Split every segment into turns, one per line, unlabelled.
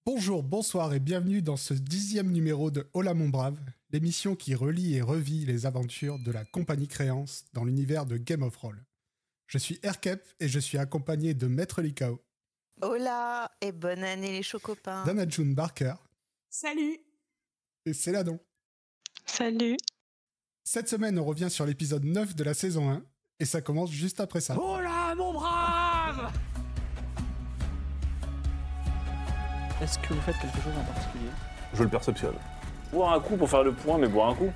Bonjour, bonsoir et bienvenue dans ce 10e numéro de Hola mon brave, l'émission qui relie et revit les aventures de la compagnie Créance dans l'univers de Game of Roll. Je suis Erkep et je suis accompagné de Maître Likao.
Hola et bonne année les chocopains.
d'Anna-June Barker.
Salut.
Et Céladon.
Salut.
Cette semaine, on revient sur l'épisode 9 de la saison 1 et ça commence juste après ça.
Hola mon brave!
Est-ce que vous faites quelque chose en particulier?
Je le perceptionne.
Boire un coup pour faire le point, mais boire un coup.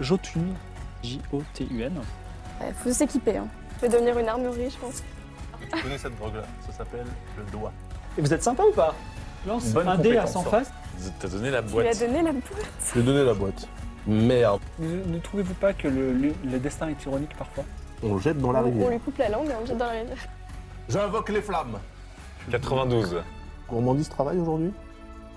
Jotun, J-O-T-U-N.
Faut s'équiper, hein. Faut devenir une armurerie, je pense.
Tu connais cette drogue-là, ça s'appelle le doigt.
Et vous êtes sympa ou pas? Lance
Bonne
un dé à
compétence,
100
ça.
faces.
T'as donné la
Tu lui
boîte.
as donné la boîte.
Je lui ai donné la boîte. Merde.
Ne trouvez-vous pas que le destin est ironique parfois?
On le jette dans la
On
rivière.
lui coupe la langue et on le jette dans la rivière.
J'invoque les flammes.
92.
Gourmandise travaille aujourd'hui?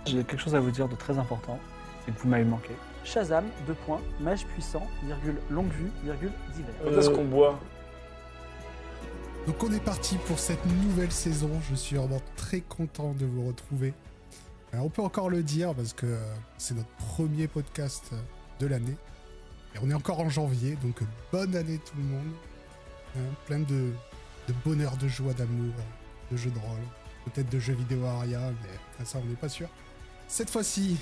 J'ai quelque chose à vous dire de très important, c'est que vous m'avez manqué. Shazam, 2 points, mage puissant, virgule, longue vue, virgule, divers.
Quand est-ce qu'on boit?
Donc on est parti pour cette nouvelle saison, je suis vraiment très content de vous retrouver. On peut encore le dire parce que c'est notre premier podcast de l'année. Et on est encore en janvier, donc bonne année tout le monde. Plein de bonheur, de joie, d'amour, de jeux de rôle, peut-être de jeux vidéo Aria, mais ça on n'est pas sûr. Cette fois-ci,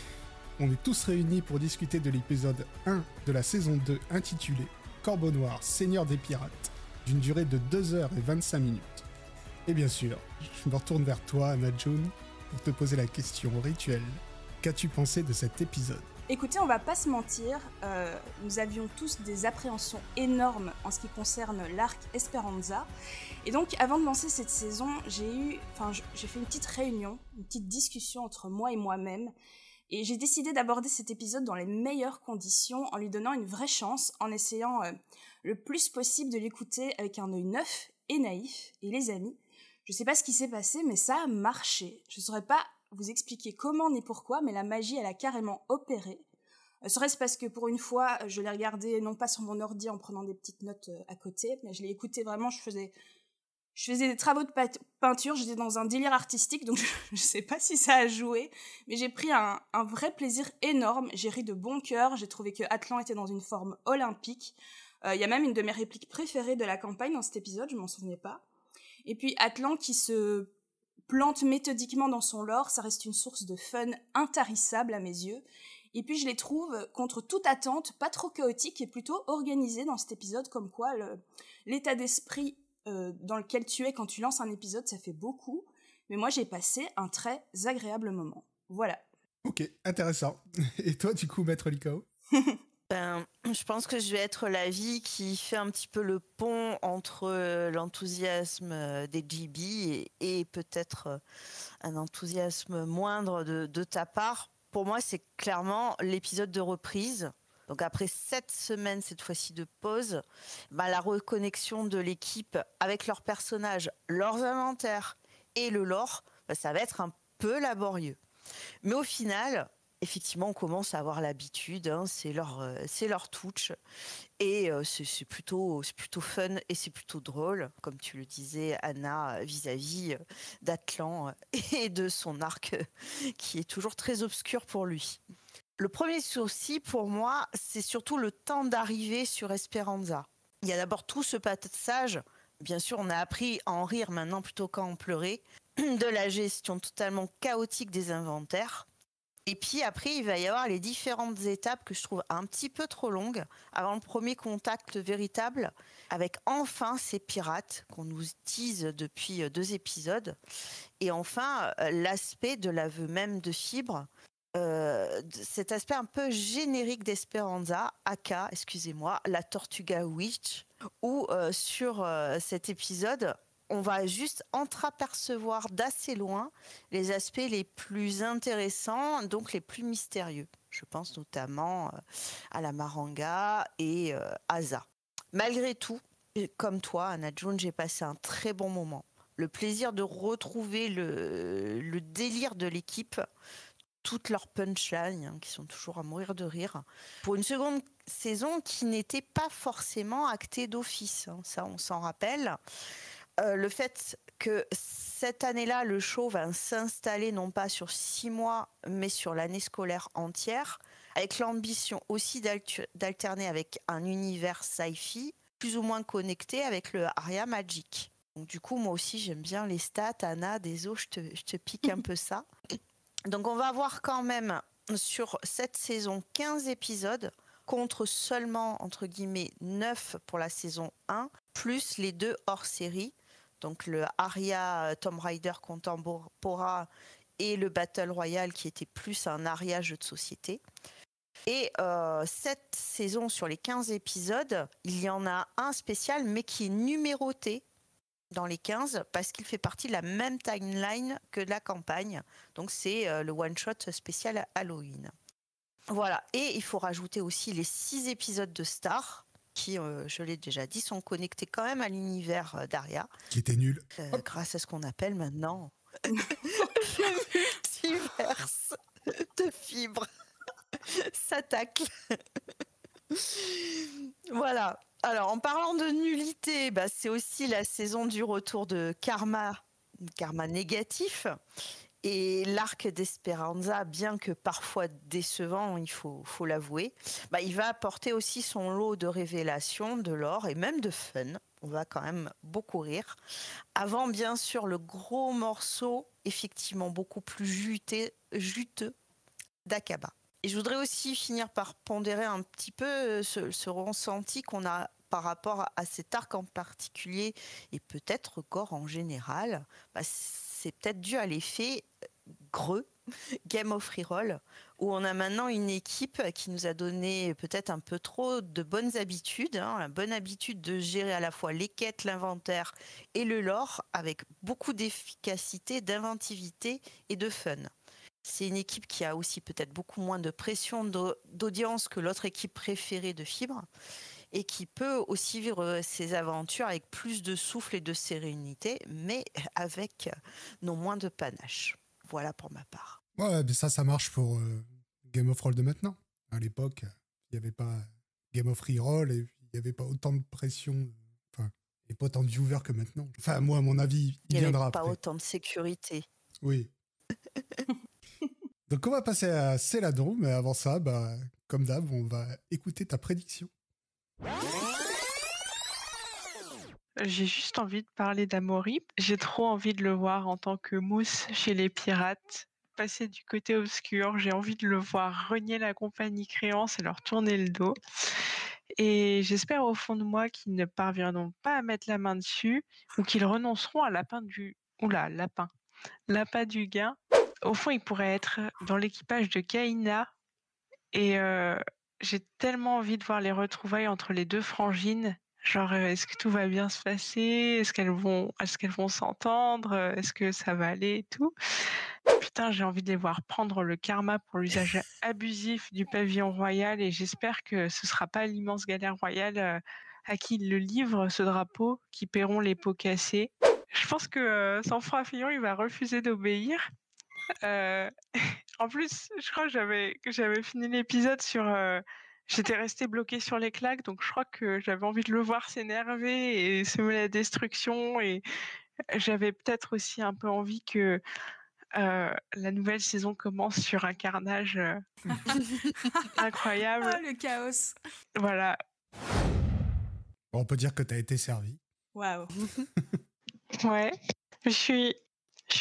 on est tous réunis pour discuter de l'épisode 1 de la saison 2 intitulé Corbeau Noir, Seigneur des Pirates, d'une durée de 2h25. Et bien sûr, je me retourne vers toi, Anna-June, pour te poser la question rituelle. Qu'as-tu pensé de cet épisode ?
Écoutez, on va pas se mentir, nous avions tous des appréhensions énormes en ce qui concerne l'arc Esperanza. Et donc, avant de lancer cette saison, j'ai fait une petite réunion, une petite discussion entre moi et moi-même. Et j'ai décidé d'aborder cet épisode dans les meilleures conditions, en lui donnant une vraie chance, en essayant le plus possible de l'écouter avec un œil neuf et naïf. Et les amis, je sais pas ce qui s'est passé, mais ça a marché. Je saurais pas vous expliquer comment ni pourquoi, mais la magie, elle a carrément opéré. Serait-ce parce que pour une fois, je l'ai regardé non pas sur mon ordi en prenant des petites notes à côté, mais je l'ai écouté vraiment, je faisais des travaux de peinture, j'étais dans un délire artistique, donc je sais pas si ça a joué, mais j'ai pris un vrai plaisir énorme, j'ai ri de bon cœur, j'ai trouvé que Atlan était dans une forme olympique. Il y a même une de mes répliques préférées de la campagne dans cet épisode, je m'en souvenais pas. Et puis Atlan qui se plante méthodiquement dans son lore, ça reste une source de fun intarissable à mes yeux. Et puis je les trouve, contre toute attente, pas trop chaotiques et plutôt organisés dans cet épisode, comme quoi l'état d'esprit dans lequel tu es quand tu lances un épisode, ça fait beaucoup. Mais moi, j'ai passé un très agréable moment. Voilà.
Ok, intéressant. Et toi, du coup, Maître Likao ?
Je pense que je vais être la vie qui fait un petit peu le pont entre l'enthousiasme des GB et peut-être un enthousiasme moindre de ta part. Pour moi, c'est clairement l'épisode de reprise. Donc après 7 semaines, cette fois-ci de pause, la reconnexion de l'équipe avec leurs personnages, leurs inventaires et le lore, ça va être un peu laborieux. Mais au final, effectivement, on commence à avoir l'habitude, hein, c'est leur touch. Et c'est plutôt fun et c'est plutôt drôle, comme tu le disais, Anna, vis-à-vis d'Atlan et de son arc qui est toujours très obscur pour lui. Le premier souci pour moi, c'est surtout le temps d'arriver sur Esperanza. Il y a d'abord tout ce passage, bien sûr on a appris à en rire maintenant plutôt qu'à en pleurer, de la gestion totalement chaotique des inventaires. Et puis après, il va y avoir les différentes étapes que je trouve un petit peu trop longues avant le premier contact véritable avec enfin ces pirates qu'on nous tease depuis 2 épisodes. Et enfin, l'aspect de l'aveu même de Fibre, cet aspect un peu générique d'Esperanza, aka, excusez-moi, la Tortuga Witch, où sur cet épisode, on va juste entreapercevoir d'assez loin les aspects les plus intéressants, donc les plus mystérieux. Je pense notamment à la Maranga et Asa. Malgré tout, comme toi, Anna-June, j'ai passé un très bon moment. Le plaisir de retrouver le délire de l'équipe, toutes leurs punchlines, hein, qui sont toujours à mourir de rire, pour une seconde saison qui n'était pas forcément actée d'office, hein, ça on s'en rappelle. Le fait que cette année-là, le show va s'installer non pas sur 6 mois, mais sur l'année scolaire entière, avec l'ambition aussi d'alterner avec un univers sci-fi plus ou moins connecté avec le Aria Magic. Donc du coup, moi aussi, j'aime bien les stats. Anna, désolé, je te pique un peu ça. Donc on va avoir quand même sur cette saison 15 épisodes contre seulement, entre guillemets, 9 pour la saison 1, plus les 2 hors-série, donc le Aria Tomb Raider Contemporary et le Battle Royale qui était plus un Aria jeu de société. Et cette saison, sur les 15 épisodes, il y en a un spécial, mais qui est numéroté dans les 15, parce qu'il fait partie de la même timeline que la campagne. Donc c'est le one-shot spécial Halloween. Voilà, et il faut rajouter aussi les 6 épisodes de Star, qui, je l'ai déjà dit, sont connectés quand même à l'univers d'Aria.
Qui était nul.
Grâce à ce qu'on appelle maintenant le multiverse de fibres. Ça tacle. Voilà. Alors, en parlant de nullité, c'est aussi la saison du retour de karma négatif. Et l'arc d'Esperanza, bien que parfois décevant, il faut l'avouer, il va apporter aussi son lot de révélations, de lore et même de fun. On va quand même beaucoup rire. Avant, bien sûr, le gros morceau, effectivement beaucoup plus juteux, d'Akaba. Et je voudrais aussi finir par pondérer un petit peu ce ressenti qu'on a par rapport à cet arc en particulier et peut-être encore en général. C'est peut-être dû à l'effet Greux, Game of Reroll, où on a maintenant une équipe qui nous a donné peut-être un peu trop de bonnes habitudes, la bonne habitude de gérer à la fois les quêtes, l'inventaire et le lore avec beaucoup d'efficacité, d'inventivité et de fun. C'est une équipe qui a aussi peut-être beaucoup moins de pression d'audience que l'autre équipe préférée de Fibre et qui peut aussi vivre ses aventures avec plus de souffle et de sérénité, mais avec non moins de panache. Voilà pour ma part.
Ouais, mais ça marche pour Game of Roll de maintenant. À l'époque, il n'y avait pas Game of Reroll et il n'y avait pas autant de pression, et pas autant de viewers que maintenant. Enfin, moi, à mon avis, il viendra après.
Il n'y avait pas autant de sécurité.
Oui. Donc, on va passer à Céladon, mais avant ça, comme d'hab, on va écouter ta prédiction.
J'ai juste envie de parler d'Amaury. J'ai trop envie de le voir en tant que mousse chez les pirates, passer du côté obscur. J'ai envie de le voir renier la compagnie Créance et leur tourner le dos. Et j'espère au fond de moi qu'ils ne parviendront pas à mettre la main dessus ou qu'ils renonceront à l'appât du gain. Au fond, il pourrait être dans l'équipage de Kaina. Et j'ai tellement envie de voir les retrouvailles entre les deux frangines. Genre, est-ce que tout va bien se passer? Est-ce qu'elles vont s'entendre? Est-ce que ça va aller et tout? Putain, j'ai envie de les voir prendre le karma pour l'usage abusif du pavillon royal et j'espère que ce sera pas l'immense galère royale à qui il le livre, ce drapeau, qui paieront les pots cassés. Je pense que Sang-Froid Fillon, il va refuser d'obéir. En plus, je crois que j'avais fini l'épisode sur... J'étais restée bloquée sur les claques, donc je crois que j'avais envie de le voir s'énerver et semer la destruction. Et j'avais peut-être aussi un peu envie que la nouvelle saison commence sur un carnage incroyable.
Oh, le chaos.
Voilà.
On peut dire que tu as été servi.
Waouh.
Ouais. Je suis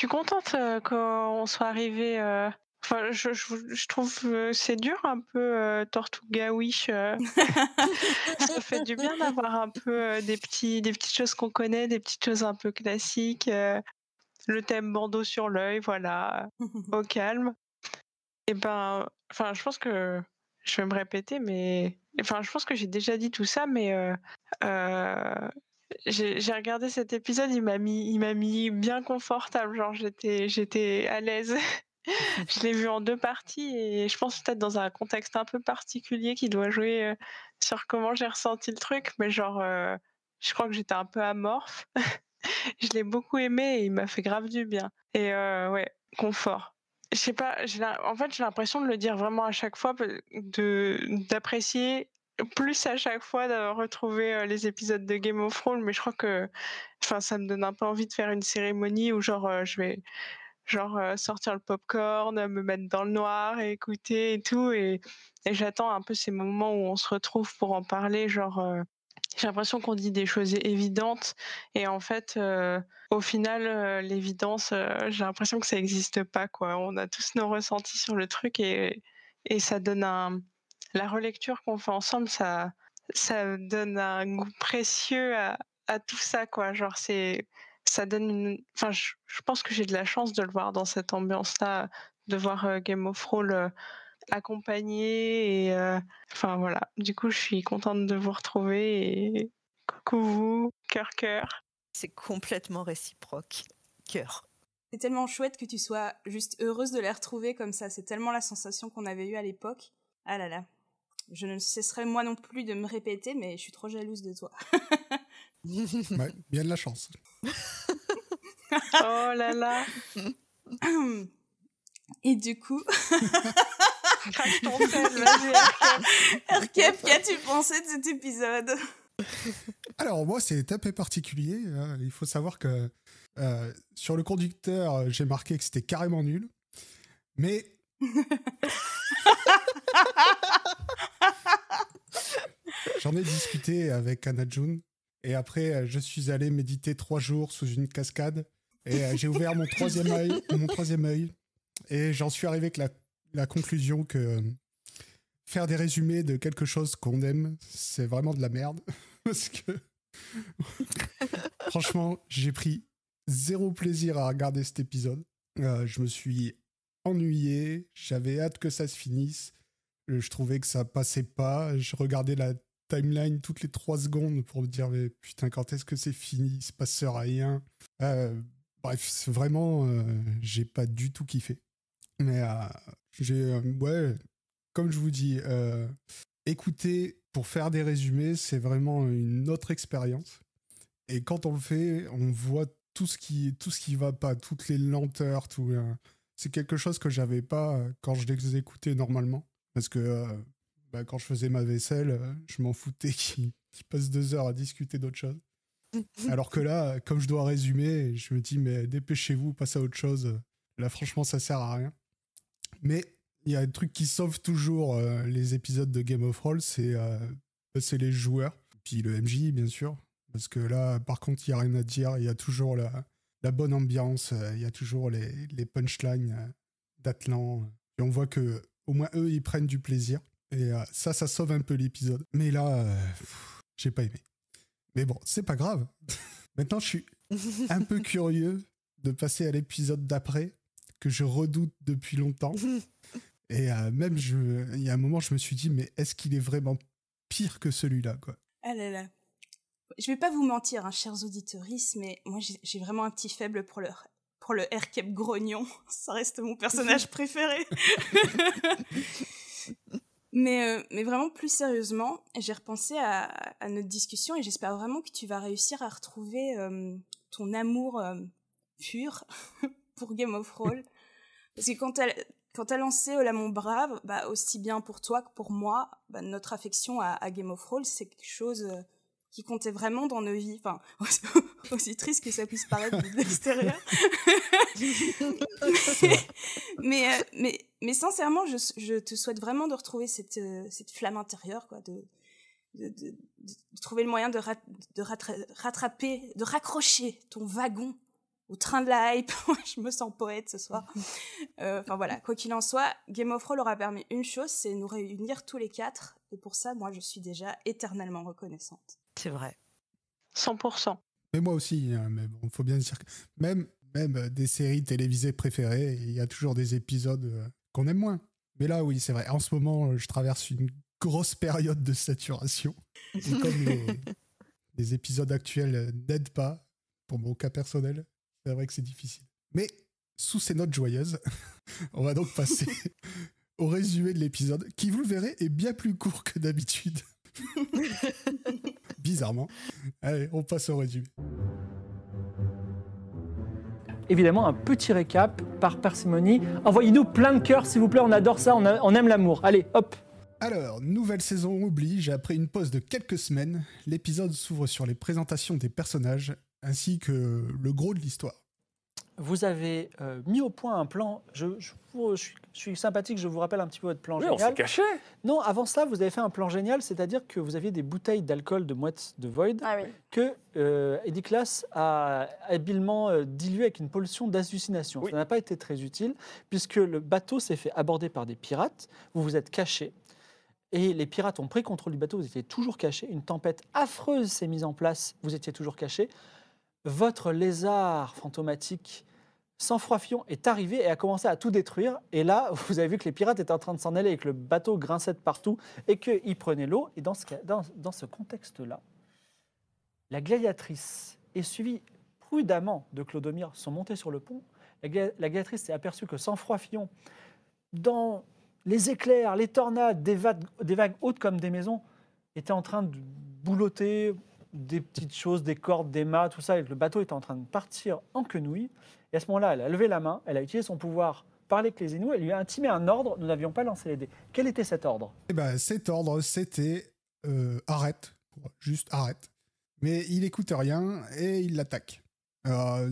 contente qu'on soit arrivé... Enfin, je trouve c'est dur un peu Tortuga Wish. Ça fait du bien d'avoir un peu des petites choses qu'on connaît, des petites choses un peu classiques. Le thème bandeau sur l'œil, voilà, au calme. Et je pense que je vais me répéter, mais je pense que j'ai déjà dit tout ça, mais j'ai regardé cet épisode, il m'a mis bien confortable, genre j'étais à l'aise. Je l'ai vu en 2 parties et je pense peut-être dans un contexte un peu particulier qui doit jouer sur comment j'ai ressenti le truc, mais genre je crois que j'étais un peu amorphe. Je l'ai beaucoup aimé et il m'a fait grave du bien. Et ouais, confort. Je sais pas, en fait j'ai l'impression de le dire vraiment à chaque fois, d'apprécier plus à chaque fois de retrouver les épisodes de Game of Thrones, mais je crois que ça me donne un peu envie de faire une cérémonie où je vais sortir le popcorn, me mettre dans le noir et écouter et tout. Et j'attends un peu ces moments où on se retrouve pour en parler. J'ai l'impression qu'on dit des choses évidentes et en fait, au final, l'évidence, j'ai l'impression que ça n'existe pas, quoi. On a tous nos ressentis sur le truc et ça donne la relecture qu'on fait ensemble, ça donne un goût précieux à tout ça, quoi. Ça donne je pense que j'ai de la chance de le voir dans cette ambiance-là, de voir Game of Thrones accompagné et voilà. Du coup, je suis contente de vous retrouver et coucou vous, cœur.
C'est complètement réciproque. Cœur.
C'est tellement chouette que tu sois juste heureuse de les retrouver comme ça. C'est tellement la sensation qu'on avait eue à l'époque. Ah là là. Je ne cesserai moi non plus de me répéter, mais je suis trop jalouse de toi.
Ouais, bien de la chance.
Oh là là.
Et du coup...
Crache ton sel, vas-y,
Erkep, qu'as-tu pensé de cet épisode?
Alors moi, c'est un peu particulier. Hein. Il faut savoir que sur le conducteur, j'ai marqué que c'était carrément nul. Mais... J'en ai discuté avec Anna June. Et après, je suis allé méditer 3 jours sous une cascade. Et j'ai ouvert mon troisième œil. Et j'en suis arrivé avec la conclusion que faire des résumés de quelque chose qu'on aime, c'est vraiment de la merde. Parce que franchement, j'ai pris 0 plaisir à regarder cet épisode. Je me suis ennuyé, j'avais hâte que ça se finisse. Je trouvais que ça passait pas. Je regardais la timeline toutes les 3 secondes pour me dire mais putain, quand est-ce que c'est fini? Il se passe rien. Bref, vraiment, j'ai pas du tout kiffé. Mais ouais, comme je vous dis, écouter pour faire des résumés, c'est vraiment une autre expérience. Et quand on le fait, on voit tout ce qui va pas, toutes les lenteurs, tout. C'est quelque chose que j'avais pas quand je les écoutais normalement. Parce que quand je faisais ma vaisselle, je m'en foutais qu'ils passent 2 heures à discuter d'autre chose. Alors que là, comme je dois résumer, je me dis, mais dépêchez-vous, passez à autre chose. Là, franchement, ça sert à rien. Mais il y a un truc qui sauve toujours les épisodes de Game of Thrones, c'est les joueurs. Puis le MJ, bien sûr. Parce que là, par contre, il n'y a rien à dire. Il y a toujours la bonne ambiance. Il y a toujours les punchlines d'Atlan. Et on voit que au moins eux, ils prennent du plaisir. Et ça sauve un peu l'épisode. Mais là, j'ai pas aimé. Mais bon, c'est pas grave. Maintenant, je suis un peu curieux de passer à l'épisode d'après, que je redoute depuis longtemps. Et même, il y a un moment, je me suis dit, mais est-ce qu'il est vraiment pire que celui-là, quoi?
Ah là là. Je vais pas vous mentir, hein, chers auditeuristes, mais moi, j'ai vraiment un petit faible pour le Erkep grognon. Ça reste mon personnage préféré. Mais vraiment, plus sérieusement, j'ai repensé à notre discussion et j'espère vraiment que tu vas réussir à retrouver ton amour pur pour Game of Thrones. Parce que quand t'as lancé Hola mon brave, aussi bien pour toi que pour moi, notre affection à Game of Thrones, c'est quelque chose qui comptait vraiment dans nos vies. Enfin, aussi triste que ça puisse paraître de l'extérieur. mais sincèrement, je te souhaite vraiment de retrouver cette flamme intérieure, quoi, de trouver le moyen de rattraper, de raccrocher ton wagon au train de la hype. Je me sens poète ce soir. Enfin voilà, quoi qu'il en soit, Game of Thrones aura permis une chose, c'est nous réunir tous les 4. Et pour ça, moi, je suis déjà éternellement reconnaissante.
C'est vrai.
100%.
Mais moi aussi, hein, mais bon, faut bien dire que même des séries télévisées préférées, il y a toujours des épisodes qu'on aime moins. Mais là, oui, c'est vrai. En ce moment, je traverse une grosse période de saturation. Et comme les épisodes actuels n'aident pas, pour mon cas personnel, c'est vrai que c'est difficile. Mais sous ces notes joyeuses, on va donc passer au résumé de l'épisode, qui, vous le verrez, est bien plus court que d'habitude. Bizarrement. Allez, on passe au résumé.
Évidemment, un petit récap par parcimonie. Envoyez-nous plein de cœurs, s'il vous plaît, on adore ça, on aime l'amour. Allez, hop.
Alors, nouvelle saison oblige, après une pause de quelques semaines, l'épisode s'ouvre sur les présentations des personnages, ainsi que le gros de l'histoire.
Vous avez mis au point un plan. Je suis sympathique, je vous rappelle un petit peu votre plan
Oui, on s'est
génial.
caché.
Non, avant ça, vous avez fait un plan génial, c'est-à-dire que vous aviez des bouteilles d'alcool de moite de Void
Ah oui.
que Ediclas a habilement dilué avec une pollution d'hallucination.
Oui.
Ça n'a pas été très utile, puisque le bateau s'est fait aborder par des pirates. Vous vous êtes cachés. Et les pirates ont pris contrôle du bateau, vous étiez toujours cachés. Une tempête affreuse s'est mise en place, vous étiez toujours cachés. Votre lézard fantomatique, Sang-Froid Fillon, est arrivé et a commencé à tout détruire. Et là, vous avez vu que les pirates étaient en train de s'en aller et que le bateau grinçait de partout et qu'ils prenaient l'eau. Et dans ce contexte-là, la gladiatrice est suivie prudemment de Clodomir, sont montés sur le pont. La gladiatrice s'est aperçue que Sang-Froid Fillon, dans les éclairs, les tornades, des vagues hautes comme des maisons, étaient en train de boulotter des petites choses, des cordes, des mâts, tout ça, et que le bateau était en train de partir en quenouille. Et à ce moment-là, elle a levé la main, elle a utilisé son pouvoir, parler avec les Inuits, elle lui a intimé un ordre, nous n'avions pas lancé les dés. Quel était cet ordre?
Eh ben, cet ordre, c'était arrête, juste arrête. Mais il écoute rien et il l'attaque.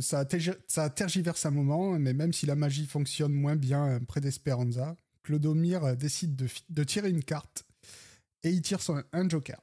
Ça tergiverse un moment, mais même si la magie fonctionne moins bien près d'Esperanza, Clodomir décide de tirer une carte et il tire un joker.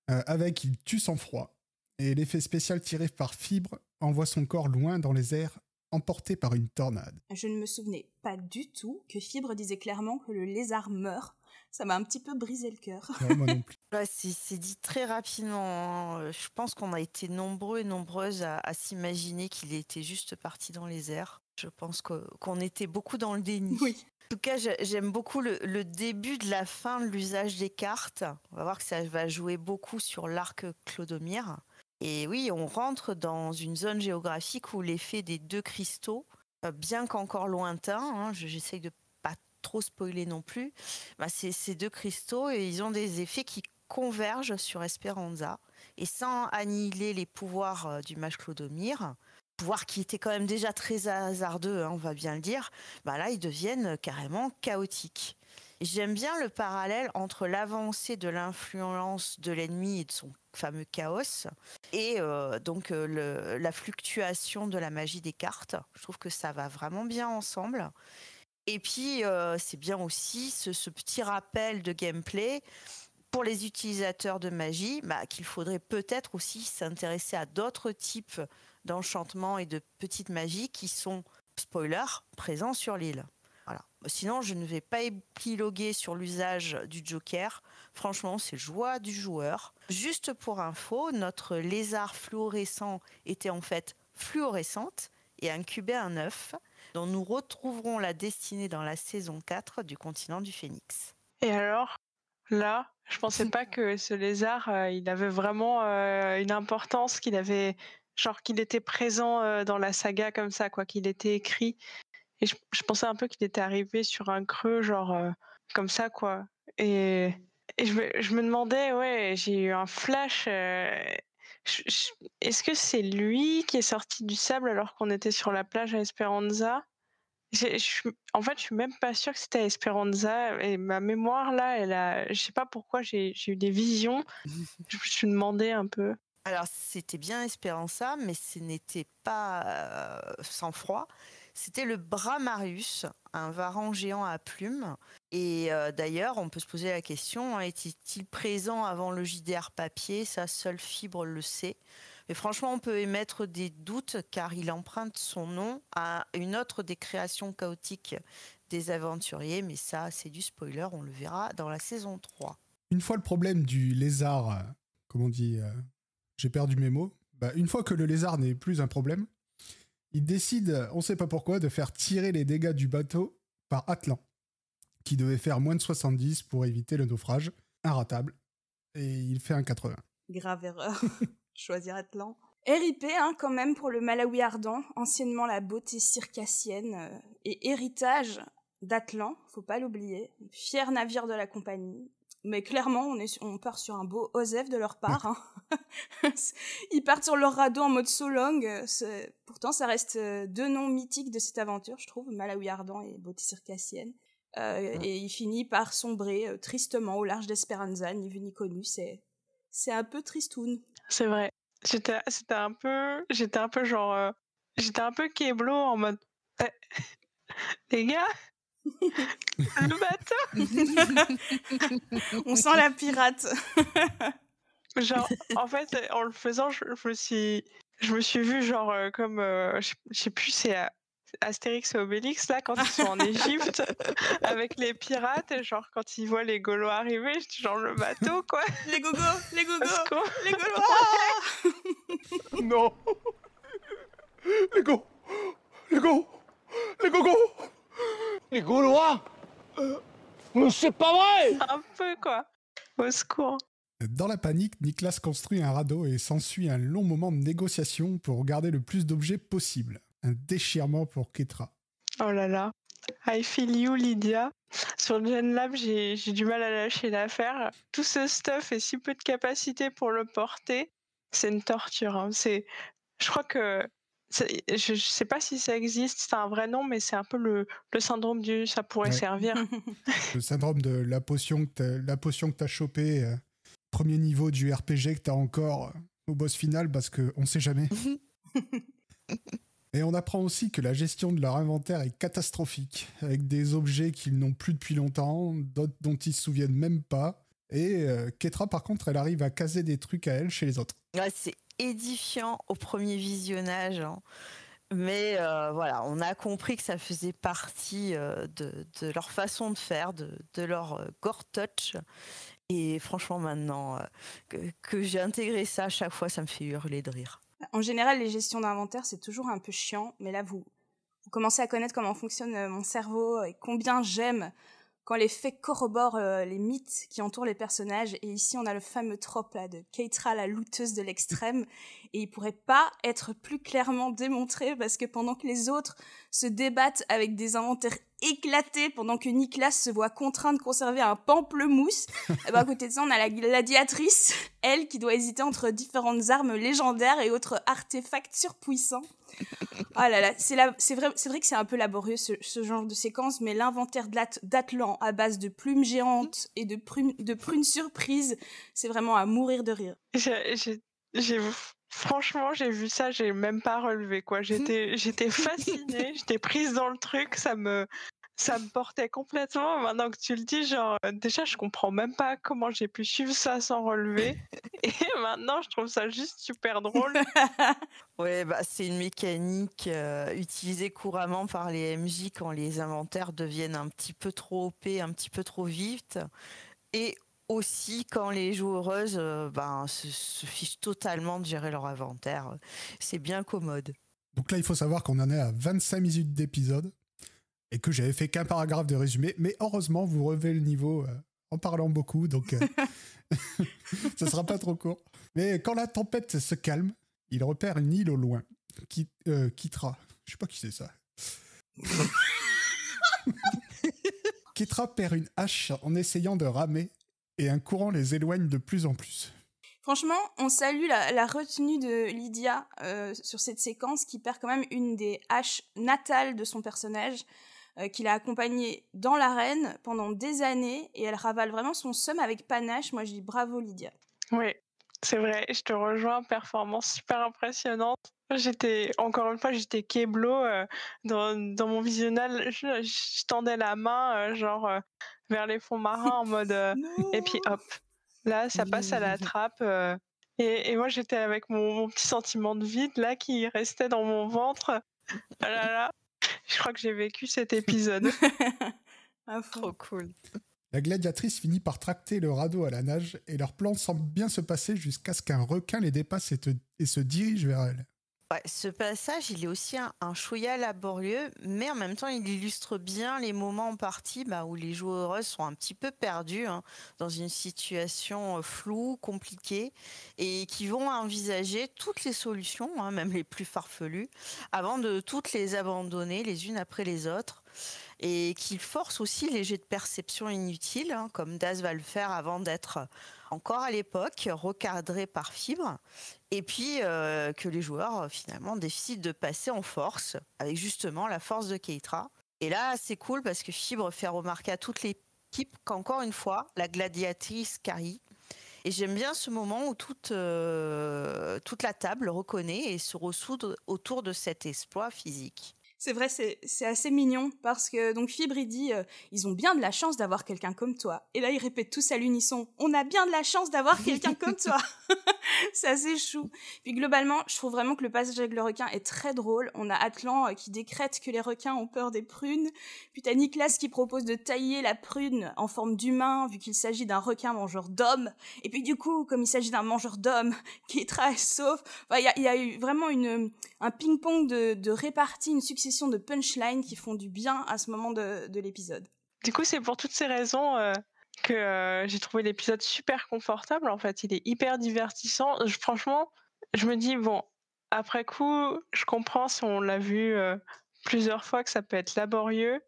Avec, il tue Sang-Froid. Et l'effet spécial tiré par Fibre envoie son corps loin dans les airs, emporté par une tornade.
Je ne me souvenais pas du tout que Fibre disait clairement que le lézard meurt. Ça m'a un petit peu brisé le cœur.
Ouais, moi non plus.
Ouais, c'est dit très rapidement. Hein. Je pense qu'on a été nombreux et nombreuses à s'imaginer qu'il était juste parti dans les airs. Je pense qu'on était beaucoup dans le déni.
Oui.
En tout cas, j'aime beaucoup le début de la fin de l'usage des cartes. On va voir que ça va jouer beaucoup sur l'arc Clodomir. Et oui, on rentre dans une zone géographique où l'effet des deux cristaux, bien qu'encore lointain, hein, j'essaye de pas trop spoiler non plus, bah ces deux cristaux, et ils ont des effets qui convergent sur Esperanza. Et sans annihiler les pouvoirs du mage Clodomir, pouvoirs qui étaient quand même déjà très hasardeux, hein, on va bien le dire, bah là, ils deviennent carrément chaotiques. J'aime bien le parallèle entre l'avancée de l'influence de l'ennemi et de son fameux chaos et la fluctuation de la magie des cartes. Je trouve que ça va vraiment bien ensemble. Et puis, c'est bien aussi ce petit rappel de gameplay pour les utilisateurs de magie, qu'il faudrait peut-être aussi s'intéresser à d'autres types d'enchantements et de petites magies qui sont, spoiler, présents sur l'île. Voilà. Sinon, je ne vais pas épiloguer sur l'usage du Joker. Franchement, c'est joie du joueur. Juste pour info, notre lézard fluorescent était en fait fluorescente et incubait un œuf dont nous retrouverons la destinée dans la saison 4 du continent du Phénix.
Et alors, là, je pensais pas que ce lézard, il avait vraiment une importance, qu'il était présent dans la saga comme ça, quoi, qu'il était écrit. Et je pensais un peu qu'il était arrivé sur un creux, comme ça, quoi. Et je me demandais, ouais, j'ai eu un flash. Est-ce que c'est lui qui est sorti du sable alors qu'on était sur la plage à Esperanza? En fait, je suis même pas sûre que c'était à Esperanza. Et ma mémoire, là, je sais pas pourquoi j'ai eu des visions. Je me suis demandé un peu.
Alors, c'était bien Esperanza, mais ce n'était pas Sang-Froid. C'était le Bramarius, un varan géant à plumes. Et d'ailleurs, on peut se poser la question, était-il présent avant le JDR papier? Ça, seule Fibre le sait. Mais franchement, on peut émettre des doutes car il emprunte son nom à une autre des créations chaotiques des aventuriers. Mais ça, c'est du spoiler, on le verra dans la saison 3.
Une fois le problème du lézard, comment on dit, j'ai perdu mes mots, une fois que le lézard n'est plus un problème, il décide, on ne sait pas pourquoi, de faire tirer les dégâts du bateau par Atlan, qui devait faire moins de 70 pour éviter le naufrage. Inratable. Et il fait un 80.
Grave erreur. Choisir Atlan. RIP, quand même, pour le Malawi ardent, anciennement la beauté circassienne, et héritage d'Atlan, faut pas l'oublier. Fier navire de la compagnie. Mais clairement, on part sur un beau Osef de leur part. Hein. Ils partent sur leur radeau en mode so long. Pourtant, ça reste deux noms mythiques de cette aventure, je trouve. Malawi ardent et beauté circassienne. et il finit par sombrer tristement au large d'Esperanza, ni vu ni connu. C'est un peu tristoun.
C'est vrai. J'étais un peu genre, j'étais un peu kéblo en mode, Eh, les gars, le bateau.
On sent la pirate.
Genre, en fait, en le faisant, je me suis vue genre comme, je sais plus, c'est Astérix et Obélix là quand ils sont en Égypte avec les pirates et genre quand ils voient les Gaulois arriver, j'étais genre le bateau quoi.
Les gogos, les
Au
gogos,
secours.
les Gaulois.
Non. Les go. Les go. Les gogos.
Les Gaulois Mais c'est pas vrai!
Un peu quoi. Au secours.
Dans la panique, Nicolas construit un radeau et s'ensuit un long moment de négociation pour garder le plus d'objets possible. Un déchirement pour Ketra.
Oh là là. I feel you, Lydia. Sur Gen Lab, j'ai du mal à lâcher l'affaire. Tout ce stuff et si peu de capacité pour le porter, c'est une torture. Hein. Je crois que je sais pas si ça existe, c'est un vrai nom, mais c'est un peu le syndrome du ça pourrait
Ouais.
servir.
Le syndrome de la potion que t'as chopée, premier niveau du RPG que t'as encore au boss final, parce qu'on sait jamais. Et on apprend aussi que la gestion de leur inventaire est catastrophique, avec des objets qu'ils n'ont plus depuis longtemps, d'autres dont ils se souviennent même pas. Et Ketra, par contre, elle arrive à caser des trucs à elle chez les autres.
Ouais, c'est édifiant au premier visionnage, hein. Mais voilà, on a compris que ça faisait partie de leur façon de faire, de leur gore touch. Et franchement, maintenant que j'ai intégré ça, à chaque fois, ça me fait hurler de rire.
En général, les gestions d'inventaire, c'est toujours un peu chiant, mais là, vous commencez à connaître comment fonctionne mon cerveau et combien j'aime quand les faits corroborent les mythes qui entourent les personnages. Et ici, on a le fameux trope là, de Keitra, la looteuse de l'extrême. Et il pourrait pas être plus clairement démontré parce que pendant que les autres se débattent avec des inventaires éclatés, pendant que Nicolas se voit contraint de conserver un pamplemousse, et ben à côté de ça, on a la gladiatrice, elle, qui doit hésiter entre différentes armes légendaires et autres artefacts surpuissants. Ah là là, c'est vrai que c'est un peu laborieux ce genre de séquence, mais l'inventaire d'Atlan à base de plumes géantes et de prunes surprises, c'est vraiment à mourir de rire.
Franchement, j'ai vu ça, j'ai même pas relevé quoi. J'étais fascinée, j'étais prise dans le truc, ça me portait complètement. Maintenant que tu le dis, genre déjà je comprends même pas comment j'ai pu suivre ça sans relever. Et maintenant je trouve ça juste super drôle.
Ouais, bah c'est une mécanique utilisée couramment par les MJ quand les inventaires deviennent un petit peu trop OP, un petit peu trop vite. Et aussi quand les joueuses se fichent totalement de gérer leur inventaire. C'est bien commode.
Donc là, il faut savoir qu'on en est à 25 minutes d'épisode et que j'avais fait qu'un paragraphe de résumé. Mais heureusement, vous relevez le niveau en parlant beaucoup, donc ça sera pas trop court. Mais quand la tempête se calme, il repère une île au loin. Keitra. Je sais pas qui c'est ça. Keitra perd une hache en essayant de ramer et un courant les éloigne de plus en plus.
Franchement, on salue la retenue de Lydia sur cette séquence qui perd quand même une des haches natales de son personnage, qui l'a accompagnée dans l'arène pendant des années, et elle ravale vraiment son seum avec panache. Moi, je dis bravo Lydia.
Oui, c'est vrai, je te rejoins, performance super impressionnante. Encore une fois, j'étais kéblo dans mon visionnage, je tendais la main vers les fonds marins en mode et puis hop, là ça passe à la trappe et moi j'étais avec mon petit sentiment de vide là qui restait dans mon ventre. Ah là là, je crois que j'ai vécu cet épisode.
Trop cool.
La gladiatrice finit par tracter le radeau à la nage et leur plan semble bien se passer jusqu'à ce qu'un requin les dépasse et se dirige vers elle.
Ouais, ce passage, il est aussi un chouïa laborieux, mais en même temps, il illustre bien les moments en partie où les joueuses sont un petit peu perdues dans une situation floue, compliquée, et qui vont envisager toutes les solutions, même les plus farfelues, avant de toutes les abandonner les unes après les autres, et qui forcent aussi les jets de perception inutiles, comme Daz va le faire avant d'être encore à l'époque, recadré par Fibre, et puis que les joueurs finalement décident de passer en force, avec justement la force de Keitra. Et là, c'est cool parce que Fibre fait remarquer à toute l'équipe qu'encore une fois, la gladiatrice Carrie. Et j'aime bien ce moment où toute la table reconnaît et se ressoude autour de cet exploit physique.
C'est vrai, c'est assez mignon parce que donc Fibre il dit ils ont bien de la chance d'avoir quelqu'un comme toi. Et là ils répètent tous à l'unisson on a bien de la chance d'avoir quelqu'un comme toi. C'est assez chou. Puis globalement, je trouve vraiment que le passage avec le requin est très drôle. On a Atlan qui décrète que les requins ont peur des prunes. Puis t'as Nicolas qui propose de tailler la prune en forme d'humain vu qu'il s'agit d'un requin mangeur d'hommes. Et puis du coup, comme il s'agit d'un mangeur d'hommes, Keitra est sauve. Enfin, y a eu vraiment un ping-pong de répartie, une succession de punchlines qui font du bien à ce moment de l'épisode.
Du coup, c'est pour toutes ces raisons que j'ai trouvé l'épisode super confortable. En fait, il est hyper divertissant. Franchement, je me dis, bon, après coup, je comprends si on l'a vu plusieurs fois que ça peut être laborieux.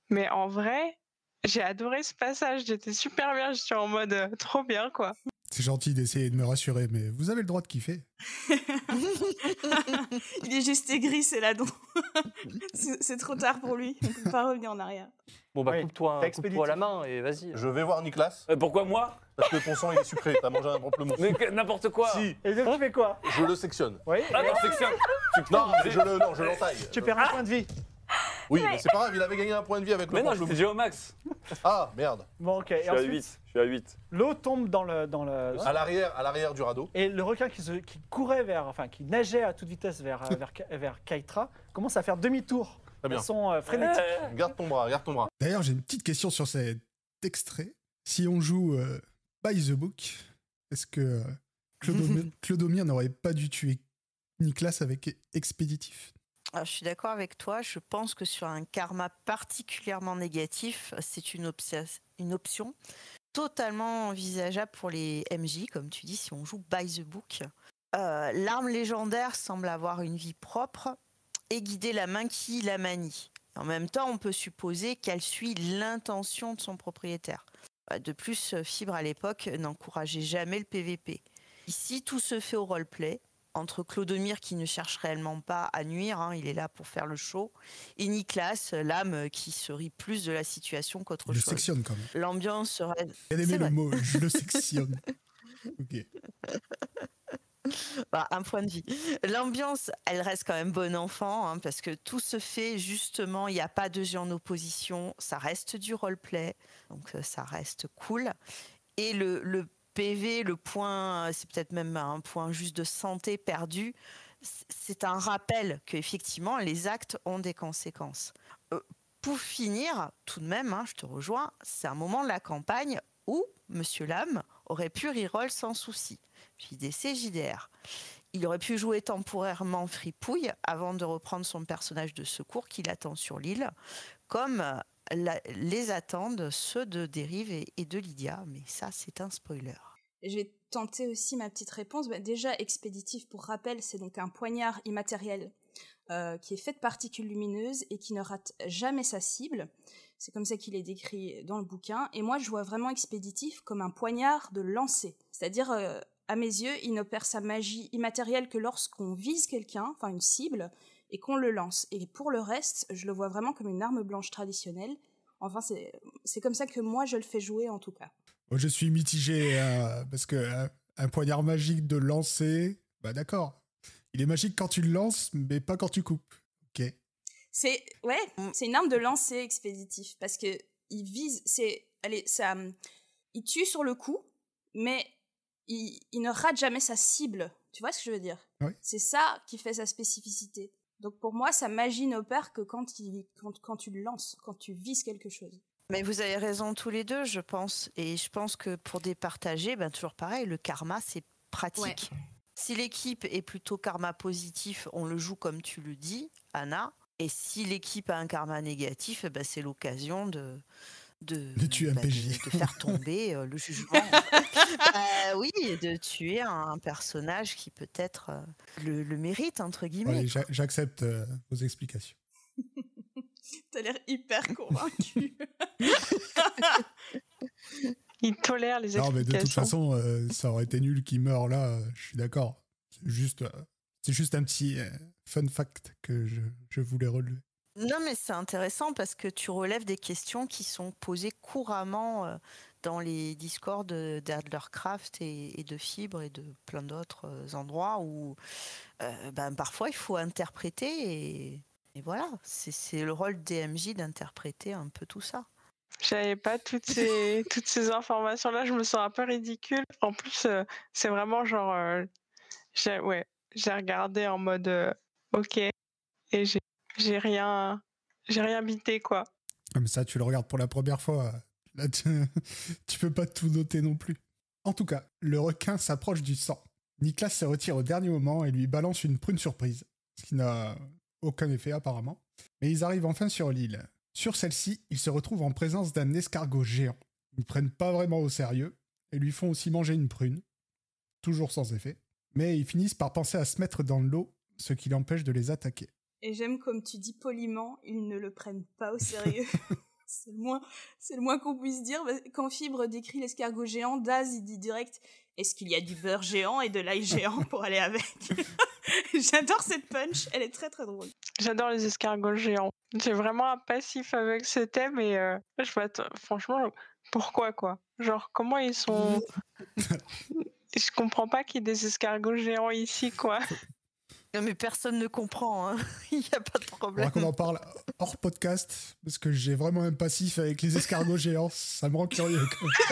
Mais en vrai, j'ai adoré ce passage. J'étais super bien. Je suis en mode trop bien, quoi.
C'est gentil d'essayer de me rassurer, mais vous avez le droit de kiffer.
Il est juste aigri, c'est là donc. C'est trop tard pour lui. On peut pas revenir en arrière.
Bon bah
Oui,
coupe-toi la main et vas-y.
Je vais voir Nicolas,
Pourquoi moi?
parce que ton sang il est sucré, t'as mangé un pamplemousse.
Mais n'importe quoi.
Si,
Et donc tu fais quoi?
je le sectionne.
Oui.
Attends, section.
Non, je l'entaille.
Tu perds un point de vie.
Oui, mais c'est pas grave, il avait gagné un point de vie avec le
Mais non, j'étais
pamplemousse.
déjà au max.
Ah, merde.
Bon, ok.
Je
Et
suis à
ensuite,
8. Je suis à 8.
l'eau tombe dans le
À l'arrière du radeau.
et le requin qui courait qui nageait à toute vitesse vers Keitra commence à faire demi-tour.
Très bien.
De façon frénétique.
Garde ton bras.
D'ailleurs, j'ai une petite question sur cet extrait. Si on joue by the book, est-ce que Clodomir n'aurait pas dû tuer Nicolas avec expéditif?
Alors, je suis d'accord avec toi. Je pense que sur un karma particulièrement négatif, c'est une option totalement envisageable pour les MJ, comme tu dis, si on joue by the book. L'arme légendaire semble avoir une vie propre et guider la main qui la manie. En même temps, on peut supposer qu'elle suit l'intention de son propriétaire. De plus, Fibre à l'époque n'encourageait jamais le PVP. Ici, tout se fait au roleplay. Entre Clodomir qui ne cherche réellement pas à nuire, il est là pour faire le show, et Nicolas, l'âme qui se rit plus de la situation qu'autre
Je le
chose.
sectionne quand même.
L'ambiance serait...
Elle aimait
C'est
le
vrai.
mot, je le sectionne. Ok.
Un point de vie. L'ambiance, elle reste quand même bon enfant, parce que tout se fait justement, il n'y a pas de jeu en opposition, ça reste du roleplay, donc ça reste cool. Et le PV, le point, c'est peut-être même un point juste de santé perdu, c'est un rappel qu'effectivement les actes ont des conséquences. Pour finir, tout de même, je te rejoins, c'est un moment de la campagne où Monsieur Lame aurait pu reroll sans souci. JDC, JDR. Il aurait pu jouer temporairement fripouille avant de reprendre son personnage de secours qui l'attend sur l'île, comme les attendent ceux de Dérive et de Lydia, mais ça c'est un spoiler.
Et je vais tenter aussi ma petite réponse. Déjà, expéditif, pour rappel, c'est donc un poignard immatériel qui est fait de particules lumineuses et qui ne rate jamais sa cible. C'est comme ça qu'il est décrit dans le bouquin. Et moi, je vois vraiment expéditif comme un poignard de lancer. C'est-à-dire, à mes yeux, il n'opère sa magie immatérielle que lorsqu'on vise quelqu'un, enfin une cible, et qu'on le lance. Et pour le reste, je le vois vraiment comme une arme blanche traditionnelle. Enfin, c'est comme ça que moi, je le fais jouer, en tout cas.
Moi, je suis mitigé parce que un poignard magique de lancer, bah d'accord. Il est magique quand tu le lances, mais pas quand tu coupes. Ok.
C'est une arme de lancer expéditif parce que il vise, il tue sur le coup, mais il ne rate jamais sa cible. Tu vois ce que je veux dire?
Oui.
C'est ça qui fait sa spécificité. Donc pour moi, sa magie n'opère que quand tu le lances, quand tu vises quelque chose.
Mais vous avez raison tous les deux, je pense. Et je pense que pour départager, toujours pareil, le karma, c'est pratique. Ouais. Si l'équipe est plutôt karma positif, on le joue comme tu le dis, Anna. Et si l'équipe a un karma négatif, c'est l'occasion de
tuer un PJ.
De faire tomber le jugement. Oui, de tuer un personnage qui peut-être le mérite, entre guillemets.
Ouais, j'accepte vos explications.
T'as l'air hyper convaincu.
Il tolère les explications.
Non, mais de toute façon, ça aurait été nul qu'il meure là, je suis d'accord. C'est juste un petit fun fact que je voulais relever.
Non, mais c'est intéressant parce que tu relèves des questions qui sont posées couramment dans les discords d'Adlercraft et de Fibre et de plein d'autres endroits où parfois il faut interpréter et voilà, c'est le rôle des MJ d'interpréter un peu tout ça.
J'avais pas toutes ces informations-là, je me sens un peu ridicule. En plus, c'est vraiment genre, j'ai regardé en mode ok, et j'ai rien bité quoi.
Comme ça, tu le regardes pour la première fois. Là, tu peux pas tout noter non plus. En tout cas, le requin s'approche du sang. Nicolas se retire au dernier moment et lui balance une prune surprise, ce qui n'a aucun effet apparemment. Mais ils arrivent enfin sur l'île. Sur celle-ci, ils se retrouvent en présence d'un escargot géant. Ils ne prennent pas vraiment au sérieux et lui font aussi manger une prune. Toujours sans effet. Mais ils finissent par penser à se mettre dans l'eau, ce qui l'empêche de les attaquer.
Et j'aime comme tu dis poliment, ils ne le prennent pas au sérieux. C'est le moins qu'on puisse dire. Quand Fibre décrit l'escargot géant, Daz il dit direct « Est-ce qu'il y a du beurre géant et de l'ail géant pour aller avec ?» J'adore cette punch, elle est très très drôle.
J'adore les escargots géants. J'ai vraiment un passif avec ce thème et franchement, pourquoi quoi? Genre comment ils sont... Je comprends pas qu'il y ait des escargots géants ici quoi.
Non mais personne ne comprend, hein. Il n'y a pas de problème.
On va qu'on en parle hors podcast, parce que j'ai vraiment un passif avec les escargots géants, ça me rend curieux.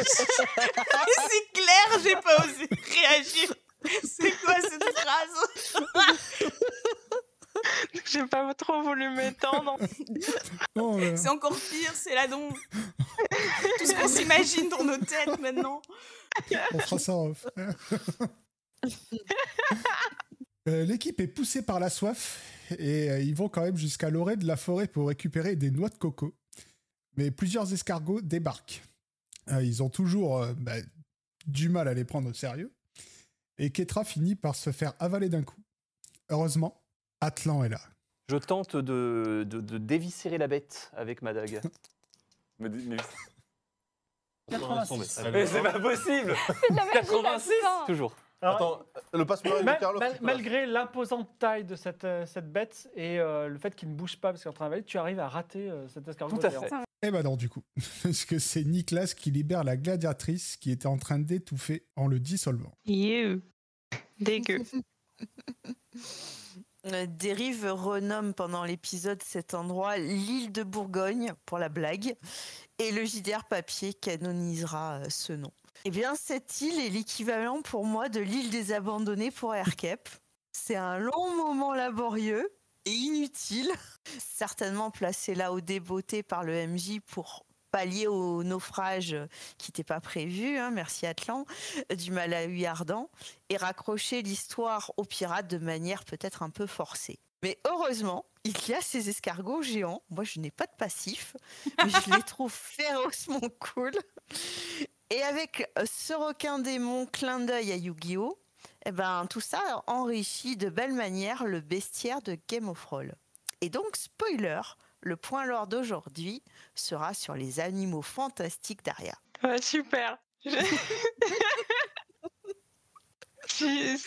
C'est clair, j'ai pas osé réagir. C'est quoi cette phrase?
J'ai pas trop voulu m'étendre.
Non,
c'est encore pire, c'est là donc. Tout ce qu'on s'imagine dans nos têtes maintenant.
On fera ça en off. L'équipe est poussée par la soif et ils vont quand même jusqu'à l'orée de la forêt pour récupérer des noix de coco. Mais plusieurs escargots débarquent. Ils ont toujours du mal à les prendre au sérieux. Et Ketra finit par se faire avaler d'un coup. Heureusement, Atlan est là.
Je tente de déviscérer la bête avec ma dague.
Mais
86.
mais c'est pas possible.
86 toujours.
Attends, le passe-muraille de Carlos.
Malgré l'imposante taille de cette bête et le fait qu'il ne bouge pas parce qu'il est en train d'avaler, tu arrives à rater cet escargot.
Tout à fait.
Eh ben non, du coup. Parce que c'est Nicolas qui libère la gladiatrice qui était en train d'étouffer en le dissolvant.
Dégueu.
Dérive renomme pendant l'épisode cet endroit l'île de Bourgogne pour la blague et le JDR papier canonisera ce nom. Eh bien, cette île est l'équivalent pour moi de l'île des abandonnés pour Aircap. C'est un long moment laborieux et inutile, certainement placé là au débeauté par le MJ pour pallier au naufrage qui n'était pas prévu, hein, merci Atlan, du Malawi ardent, et raccrocher l'histoire aux pirates de manière peut-être un peu forcée. Mais heureusement, il y a ces escargots géants. Moi, je n'ai pas de passif, mais je les trouve férocement cool. Et avec ce requin démon clin d'œil à Yu-Gi-Oh!, eh ben, tout ça enrichit de belle manière le bestiaire de Game of Thrones. Et donc, spoiler, le point lore d'aujourd'hui sera sur les animaux fantastiques d'Aria.
Ouais, super. Si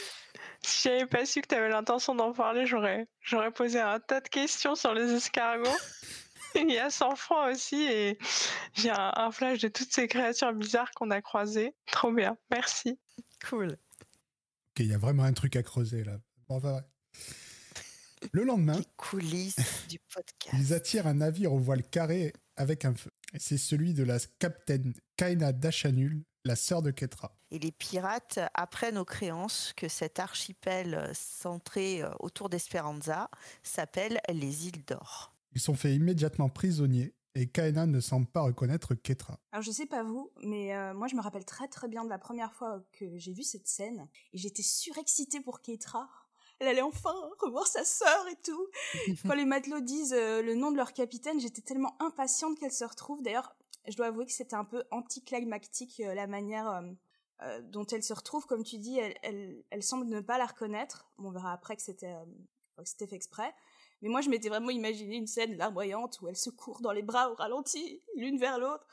j'avais pas su que tu avais l'intention d'en parler, j'aurais posé un tas de questions sur les escargots. Il y a 100 francs aussi et j'ai un flash de toutes ces créatures bizarres qu'on a croisées. Trop bien, merci.
Cool.
Ok, il y a vraiment un truc à creuser là. Bon, ouais. Le lendemain,
les coulisses du podcast.
Ils attirent un navire au voile carré avec un feu. Et c'est celui de la capitaine Kaina Dachanul, la sœur de Ketra.
Et les pirates apprennent aux créances que cet archipel centré autour d'Esperanza s'appelle les îles d'or.
Ils sont faits immédiatement prisonniers et Kaina ne semble pas reconnaître Ketra.
Alors je sais pas vous, mais moi je me rappelle très très bien de la première fois que j'ai vu cette scène et j'étais surexcitée pour Ketra. Elle allait enfin revoir sa sœur et tout. Quand les matelots disent le nom de leur capitaine, j'étais tellement impatiente qu'elle se retrouve. D'ailleurs, je dois avouer que c'était un peu anticlimactique la manière dont elle se retrouve. Comme tu dis, elle semble ne pas la reconnaître. Bon, on verra après que c'était fait exprès. Mais moi, je m'étais vraiment imaginé une scène larmoyante où elles se courent dans les bras au ralenti, l'une vers l'autre.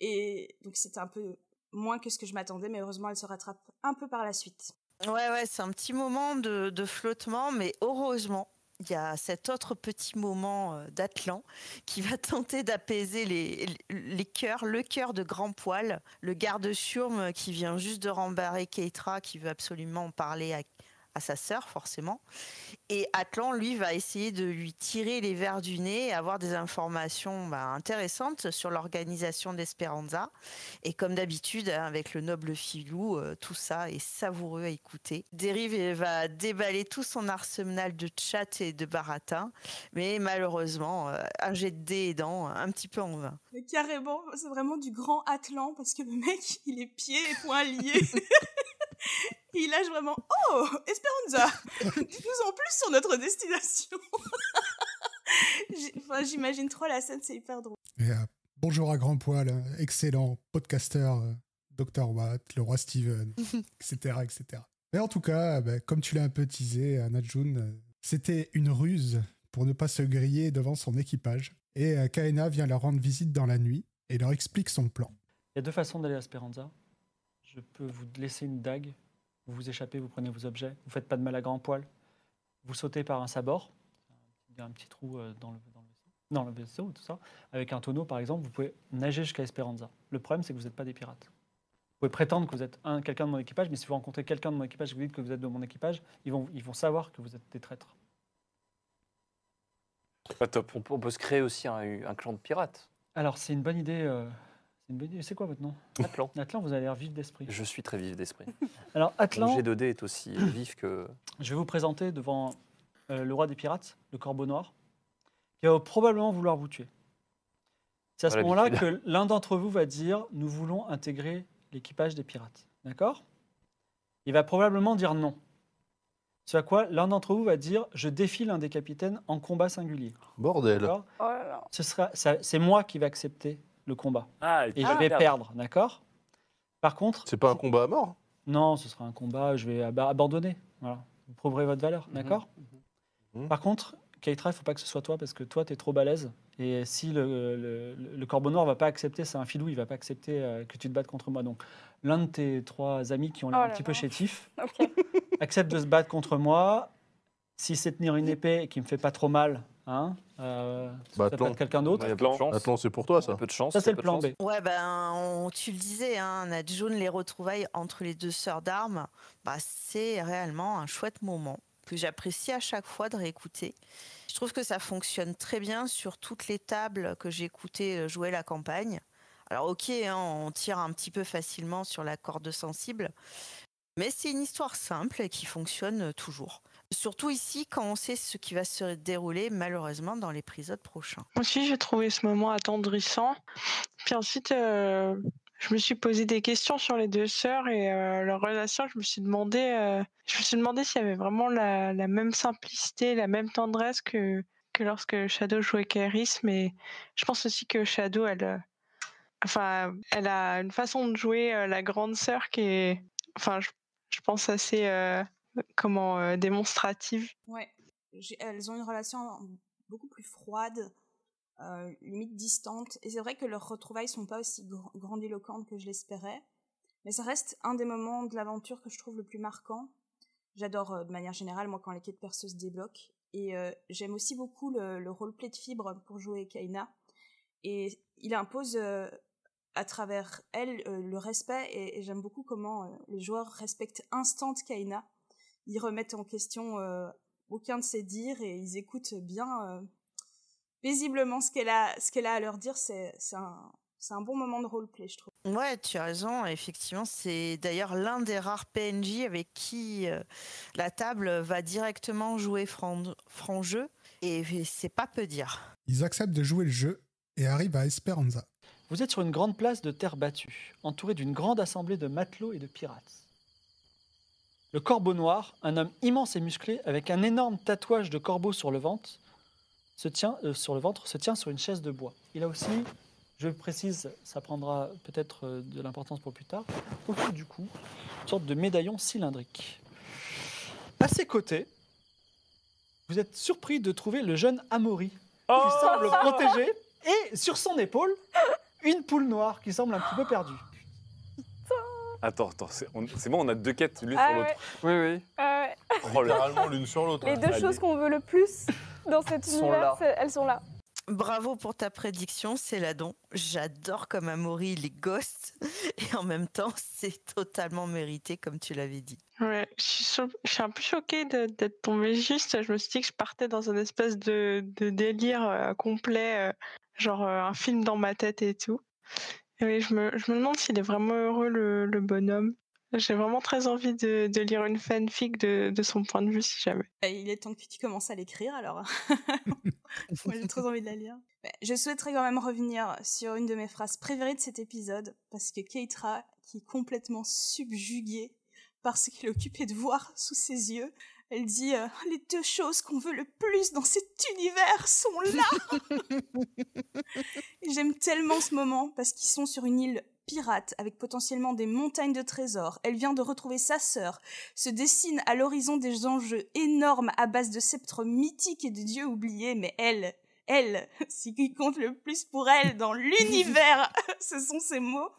Et donc, c'était un peu moins que ce que je m'attendais, mais heureusement, elle se rattrape un peu par la suite.
Ouais, c'est un petit moment de flottement, mais heureusement, il y a cet autre petit moment d'Atlan qui va tenter d'apaiser les cœurs, le cœur de Grand Poil, le garde Shurm qui vient juste de rembarrer Keitra, qui veut absolument parler à sa sœur, forcément. Et Atlan, lui, va essayer de lui tirer les vers du nez et avoir des informations intéressantes sur l'organisation d'Esperanza. Et comme d'habitude, avec le noble filou, tout ça est savoureux à écouter. Dérive va déballer tout son arsenal de chat et de baratin, mais malheureusement, un jet de dés aidant, un petit peu en vain.
Mais carrément, c'est vraiment du grand Atlan, parce que le mec, il est pieds et poings liés. Il lâche vraiment « Oh, Esperanza, dites-nous en plus sur notre destination !» J'imagine trop la scène, c'est hyper drôle.
Et, bonjour à Grand Poil, excellent podcasteur, Dr. Watt, le roi Steven, etc., etc. Mais en tout cas, comme tu l'as un peu teasé, Najun, c'était une ruse pour ne pas se griller devant son équipage. Et Kaena vient leur rendre visite dans la nuit et leur explique son plan.
Il y a 2 façons d'aller à Esperanza. Je peux vous laisser une dague, vous vous échappez, vous prenez vos objets, vous faites pas de mal à Grand Poil, vous sautez par un sabord, il y a un petit trou dans le vaisseau, tout ça. Avec un tonneau, par exemple, vous pouvez nager jusqu'à Esperanza. Le problème, c'est que vous n'êtes pas des pirates. Vous pouvez prétendre que vous êtes quelqu'un de mon équipage, mais si vous rencontrez quelqu'un de mon équipage et que vous dites que vous êtes de mon équipage, ils vont savoir que vous êtes des traîtres.
Pas top. On peut se créer aussi un clan de pirates.
Alors, c'est une bonne idée. C'est quoi votre nom?
Atlan.
Atlan, vous avez l'air vif d'esprit.
Je suis très vif d'esprit.
Alors, Atlan,
Mon G2D est aussi vif que...
je vais vous présenter devant le roi des pirates, le Corbeau Noir, qui va probablement vouloir vous tuer. C'est à ce moment-là que l'un d'entre vous va dire « Nous voulons intégrer l'équipage des pirates ». D'accord? Il va probablement dire non. C'est à quoi l'un d'entre vous va dire « Je défie l'un des capitaines en combat singulier ».
Bordel.
Oh là là.
C'est moi qui vais accepter le combat. Et je vais perdre, d'accord? Par contre...
C'est pas un combat à mort?
Non, ce sera un combat, je vais abandonner. Voilà. Vous prouverez votre valeur, d'accord? Par contre, Keitra, il ne faut pas que ce soit toi, parce que toi, tu es trop balèze. Et si le Corbeau Noir ne va pas accepter, c'est un filou, il ne va pas accepter que tu te battes contre moi. Donc, l'un de tes 3 amis qui ont l'air un petit peu chétifs accepte de se battre contre moi. Si c'est tenir une épée et qui ne me fait pas trop mal, hein, ça peut être quelqu'un d'autre.
Atlan, c'est pour toi, ça.
Un peu de chance.
Ça, c'est le plan B.
Ouais, tu le disais, Najun, les retrouvailles entre les 2 sœurs d'armes, c'est réellement un chouette moment que j'apprécie à chaque fois de réécouter. Je trouve que ça fonctionne très bien sur toutes les tables que j'ai écoutées jouer la campagne. Alors ok, on tire un petit peu facilement sur la corde sensible, mais c'est une histoire simple et qui fonctionne toujours. Surtout ici, quand on sait ce qui va se dérouler, malheureusement, dans l'épisode prochain.
Moi aussi, j'ai trouvé ce moment attendrissant. Puis ensuite, je me suis posé des questions sur les 2 sœurs et leur relation. Je me suis demandé s'il y avait vraiment la même simplicité, la même tendresse que lorsque Shadow jouait Kairis. Mais je pense aussi que Shadow, elle a une façon de jouer la grande sœur qui est, je pense assez démonstrative.
Ouais, elles ont une relation beaucoup plus froide, limite distante. Et c'est vrai que leurs retrouvailles sont pas aussi grandiloquentes que je l'espérais. Mais ça reste un des moments de l'aventure que je trouve le plus marquant. J'adore de manière générale, moi, quand les quêtes perso se débloquent. Et j'aime aussi beaucoup le roleplay de Fibre pour jouer Kaena. Et il impose à travers elle le respect. Et j'aime beaucoup comment les joueurs respectent instant Kaena. Ils remettent en question aucun de ses dires et ils écoutent bien paisiblement ce qu'elle a à leur dire. C'est un bon moment de roleplay, je trouve.
Ouais, tu as raison. Effectivement, c'est d'ailleurs l'un des rares PNJ avec qui la table va directement jouer franc jeu. Et c'est pas peu dire.
Ils acceptent de jouer le jeu et arrivent à Esperanza.
Vous êtes sur une grande place de terre battue, entourée d'une grande assemblée de matelots et de pirates. Le Corbeau Noir, un homme immense et musclé, avec un énorme tatouage de corbeau sur le ventre, se tient sur une chaise de bois. Il a aussi, je précise, ça prendra peut-être de l'importance pour plus tard, autour du cou, une sorte de médaillon cylindrique. À ses côtés, vous êtes surpris de trouver le jeune Amaury, qui semble protégé, et sur son épaule, une poule noire qui semble un petit peu perdue.
Attends, c'est bon, on a 2 quêtes l'une
Ah
sur l'autre.
Oui, oui.
Oh là.
Littéralement l'une sur l'autre.
Les deux
Allez.
choses qu'on veut le plus dans cet
Sont
univers,
là.
elles sont là.
Bravo pour ta prédiction, Céladon. J'adore comme Amaury les ghosts et en même temps, c'est totalement mérité comme tu l'avais dit.
Ouais, je suis un peu choquée d'être tombée juste. Je me suis dit que je partais dans une espèce de délire complet, genre un film dans ma tête et tout. Et oui, je me demande s'il est vraiment heureux, le bonhomme. J'ai vraiment très envie de lire une fanfic de son point de vue, si jamais.
Il est temps que tu commences à l'écrire, alors. Moi, j'ai trop envie de la lire. Je souhaiterais quand même revenir sur une de mes phrases préférées de cet épisode, parce que Keitra, qui est complètement subjuguée par ce qu'elle est occupée de voir sous ses yeux, elle dit « Les deux choses qu'on veut le plus dans cet univers sont là !» Et j'aime tellement ce moment, parce qu'ils sont sur une île pirate, avec potentiellement des montagnes de trésors. Elle vient de retrouver sa sœur. Se dessinent à l'horizon des enjeux énormes à base de sceptres mythiques et de dieux oubliés, mais elle, ce qui compte le plus pour elle dans l'univers, ce sont ces mots,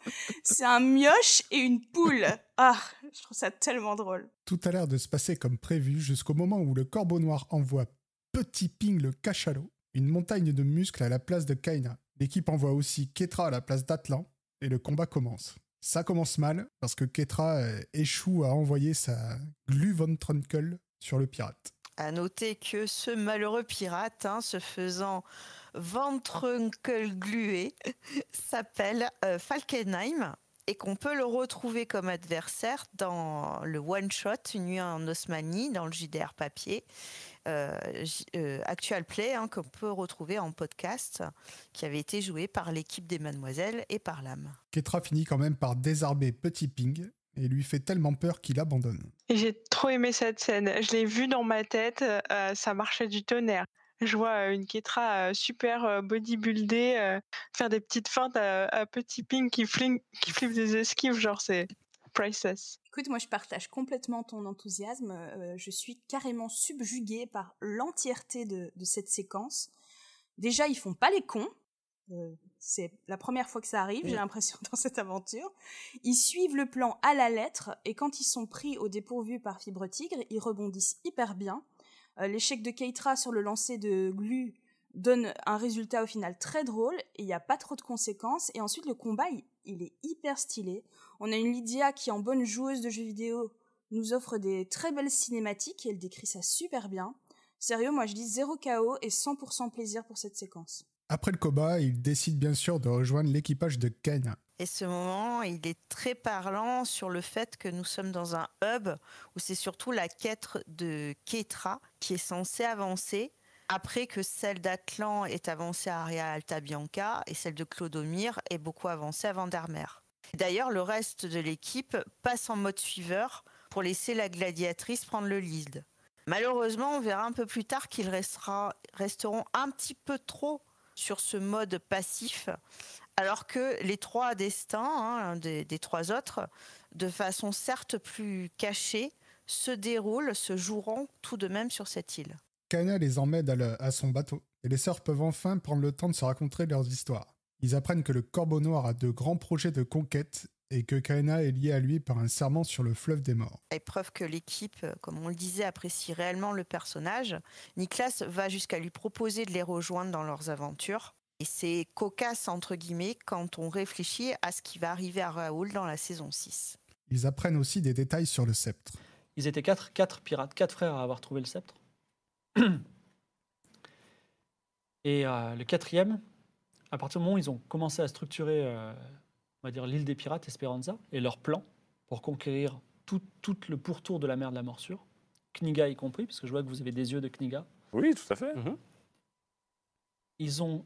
c'est un mioche et une poule. Ah, je trouve ça tellement drôle.
Tout a l'air de se passer comme prévu jusqu'au moment où le Corbeau Noir envoie Petit Ping le cachalot, une montagne de muscles à la place de Kaina. L'équipe envoie aussi Keitra à la place d'Atlan, et le combat commence. Ça commence mal, parce que Keitra échoue à envoyer sa Glu von Trunkel sur le pirate.
À noter que ce malheureux pirate, se faisant ventrunkelgluer, s'appelle Falkenheim et qu'on peut le retrouver comme adversaire dans le one-shot Une nuit en Osmanie, dans le JDR papier, Actual Play, qu'on peut retrouver en podcast, qui avait été joué par l'équipe des Mademoiselles et par l'âme.
Keitra finit quand même par désarmer Petit Ping, et lui fait tellement peur qu'il abandonne.
Et j'ai trop aimé cette scène. Je l'ai vue dans ma tête, ça marchait du tonnerre. Je vois une Keitra super bodybuildée faire des petites feintes à Petit Ping qui flippe des esquives, genre c'est priceless.
Écoute, moi je partage complètement ton enthousiasme. Je suis carrément subjuguée par l'entièreté de cette séquence. Déjà, ils font pas les cons. C'est la première fois que ça arrive, j'ai l'impression, dans cette aventure. Ils suivent le plan à la lettre, et quand ils sont pris au dépourvu par Fibre Tigre, ils rebondissent hyper bien. L'échec de Keitra sur le lancer de Glu donne un résultat au final très drôle, et il n'y a pas trop de conséquences. Et ensuite, le combat, il est hyper stylé. On a une Lydia qui, en bonne joueuse de jeux vidéo, nous offre des très belles cinématiques, et elle décrit ça super bien. Sérieux, moi je dis 0 KO et 100% plaisir pour cette séquence.
Après le combat, il décide bien sûr de rejoindre l'équipage de Kaina.
Et ce moment, il est très parlant sur le fait que nous sommes dans un hub où c'est surtout la quête de Keitra qui est censée avancer après que celle d'Atlan est avancée à Aria Alta Bianca et celle de Clodomir est beaucoup avancée à Vandermeer. D'ailleurs, le reste de l'équipe passe en mode suiveur pour laisser la gladiatrice prendre le lead. Malheureusement, on verra un peu plus tard qu'ils resteront un petit peu trop sur ce mode passif, alors que les trois destins, des trois autres, de façon certes plus cachée, se joueront tout de même sur cette île.
Kaina les emmène à son bateau, et les sœurs peuvent enfin prendre le temps de se raconter leurs histoires. Ils apprennent que le Corbeau Noir a de grands projets de conquête, et que Kaina est liée à lui par un serment sur le fleuve des morts.
Et preuve que l'équipe, comme on le disait, apprécie réellement le personnage, Niklas va jusqu'à lui proposer de les rejoindre dans leurs aventures. Et c'est cocasse, entre guillemets, quand on réfléchit à ce qui va arriver à Raoul dans la saison 6.
Ils apprennent aussi des détails sur le sceptre.
Ils étaient quatre pirates, 4 frères à avoir trouvé le sceptre. Et le quatrième, à partir du moment où ils ont commencé à structurer on va dire l'île des pirates, Esperanza, et leur plan pour conquérir tout le pourtour de la mer de la Morsure, Kniga y compris, parce que je vois que vous avez des yeux de Kniga.
Oui, tout à fait.
Ils ont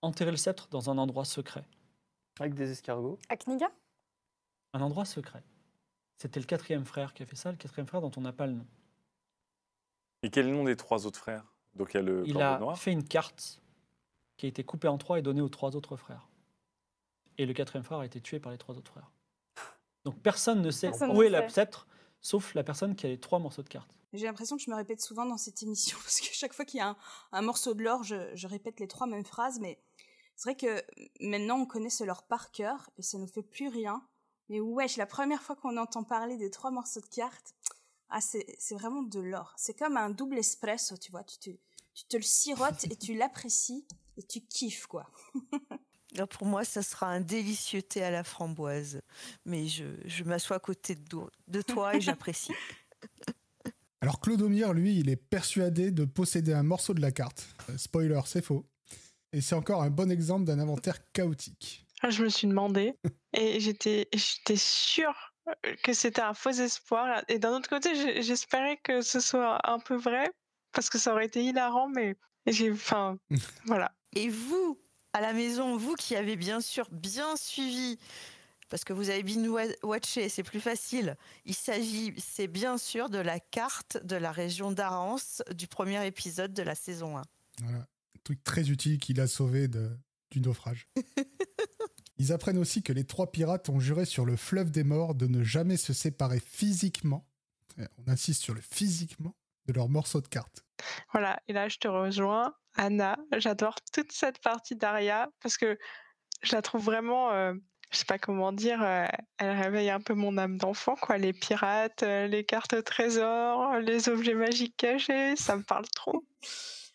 enterré le sceptre dans un endroit secret.
Avec des escargots.
À Kniga ?
Un endroit secret. C'était le quatrième frère qui a fait ça, le quatrième frère dont on n'a pas le nom.
Et quel est le nom des 3 autres frères? Donc il y a le Corbeau Noir.
Il a fait une carte qui a été coupée en 3 et donnée aux 3 autres frères. Et le quatrième frère a été tué par les 3 autres frères. Donc personne ne sait où est le sceptre, sauf la personne qui a les 3 morceaux de carte.
J'ai l'impression que je me répète souvent dans cette émission, parce que chaque fois qu'il y a un morceau de lore, je répète les 3 mêmes phrases, mais c'est vrai que maintenant on connaît ce lore par cœur, et ça nous fait plus rien Mais wesh, la première fois qu'on entend parler des 3 morceaux de cartes, c'est vraiment de l'or. C'est comme un double espresso, tu vois. Tu te le sirotes et tu l'apprécies et tu kiffes, quoi.
Pour moi, ça sera un délicieux thé à la framboise. Mais je m'assois à côté de toi et j'apprécie.
Alors Clodomir, lui, il est persuadé de posséder un morceau de la carte. Spoiler, c'est faux. Et c'est encore un bon exemple d'un inventaire chaotique.
Je me suis demandé et j'étais sûre que c'était un faux espoir. Et d'un autre côté, j'espérais que ce soit un peu vrai parce que ça aurait été hilarant, mais voilà.
Et vous, à la maison, vous qui avez bien sûr bien suivi, parce que vous avez binge-watché, c'est plus facile. C'est bien sûr de la carte de la région d'Arance du premier épisode de la saison 1.
Voilà, un truc très utile qu'il a sauvé du naufrage. Ils apprennent aussi que les 3 pirates ont juré sur le fleuve des morts de ne jamais se séparer physiquement, on insiste sur le physiquement, de leur morceau de carte.
Voilà, et là je te rejoins, Anna, j'adore toute cette partie d'Aria, parce que je la trouve vraiment, je sais pas comment dire, elle réveille un peu mon âme d'enfant, quoi. Les pirates, les cartes au trésor, les objets magiques cachés, ça me parle trop.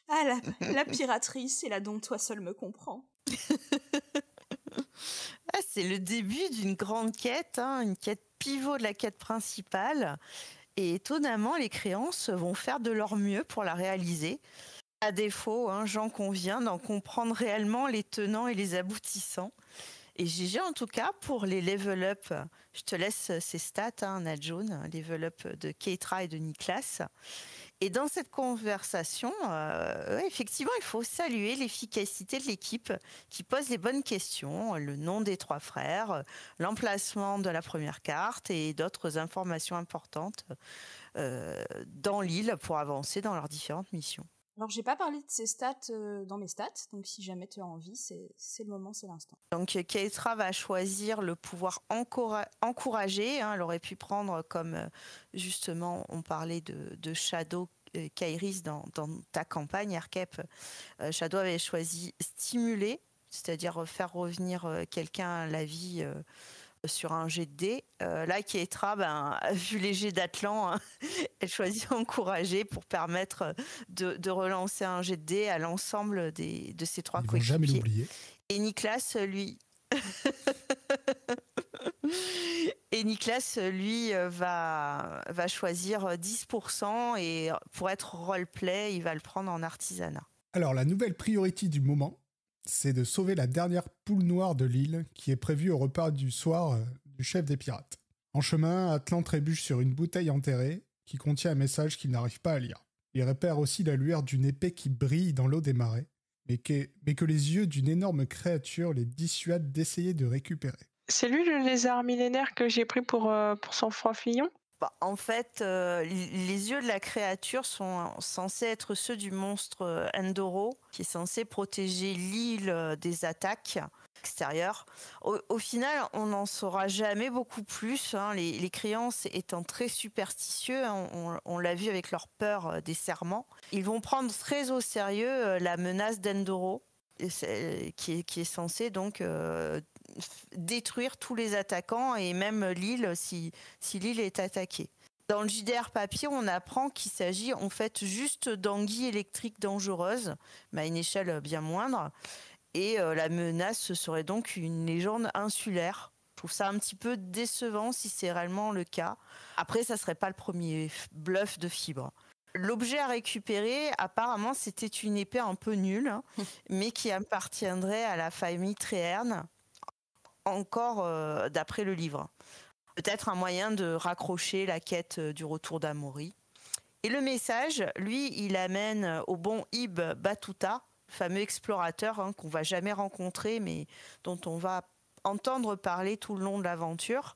Ah, la piraterie, c'est là dont toi seul me comprends.
C'est le début d'une grande quête, une quête pivot de la quête principale. Et étonnamment, les créances vont faire de leur mieux pour la réaliser. À défaut, j'en conviens, d'en comprendre réellement les tenants et les aboutissants. Et GG en tout cas pour les level up. Je te laisse ces stats, Nadjone, level up de Keitra et de Niklas. Et dans cette conversation, effectivement, il faut saluer l'efficacité de l'équipe qui pose les bonnes questions, le nom des 3 frères, l'emplacement de la première carte et d'autres informations importantes dans l'île pour avancer dans leurs différentes missions.
Alors, j'ai pas parlé de ces stats dans mes stats, donc si jamais tu as envie, c'est le moment, c'est l'instant.
Donc, Keitra va choisir le pouvoir encourager. Elle aurait pu prendre comme, justement, on parlait de Shadow Kairis dans ta campagne, Erkep. Shadow avait choisi stimuler, c'est-à-dire faire revenir quelqu'un à la vie sur un jet de dés. Là, Keitra, vu les jets d'Atlan, elle choisit encourager pour permettre de relancer un jet de dés à l'ensemble de ses 3 coéquipiers.
Jamais l'oublier.
Et Niklas, lui... Et Niklas, lui, va choisir 10% et pour être roleplay, il va le prendre en artisanat.
Alors, la nouvelle priorité du moment, c'est de sauver la dernière poule noire de l'île qui est prévue au repas du soir du chef des pirates. En chemin, Atlan trébuche sur une bouteille enterrée qui contient un message qu'il n'arrive pas à lire. Il repère aussi la lueur d'une épée qui brille dans l'eau des marais, mais que les yeux d'une énorme créature les dissuadent d'essayer de récupérer.
C'est lui le lézard millénaire que j'ai pris pour son fanfillon ?
En fait, les yeux de la créature sont censés être ceux du monstre Endoro, qui est censé protéger l'île des attaques extérieures. Au final, on n'en saura jamais beaucoup plus, les créances étant très superstitieux, on l'a vu avec leur peur des serments. Ils vont prendre très au sérieux la menace d'Endoro, qui est censée donc détruire tous les attaquants et même l'île si l'île est attaquée. Dans le JDR papier, on apprend qu'il s'agit en fait juste d'anguilles électriques dangereuses, mais à une échelle bien moindre. Et la menace serait donc une légende insulaire. Je trouve ça un petit peu décevant si c'est réellement le cas. Après, ça serait pas le premier bluff de Fibre. L'objet à récupérer, apparemment, c'était une épée un peu nulle, mais qui appartiendrait à la famille Tréherne, encore d'après le livre. Peut-être un moyen de raccrocher la quête du retour d'Amaury. Et le message, lui, il amène au bon Ib Batuta, fameux explorateur qu'on va jamais rencontrer, mais dont on va entendre parler tout le long de l'aventure,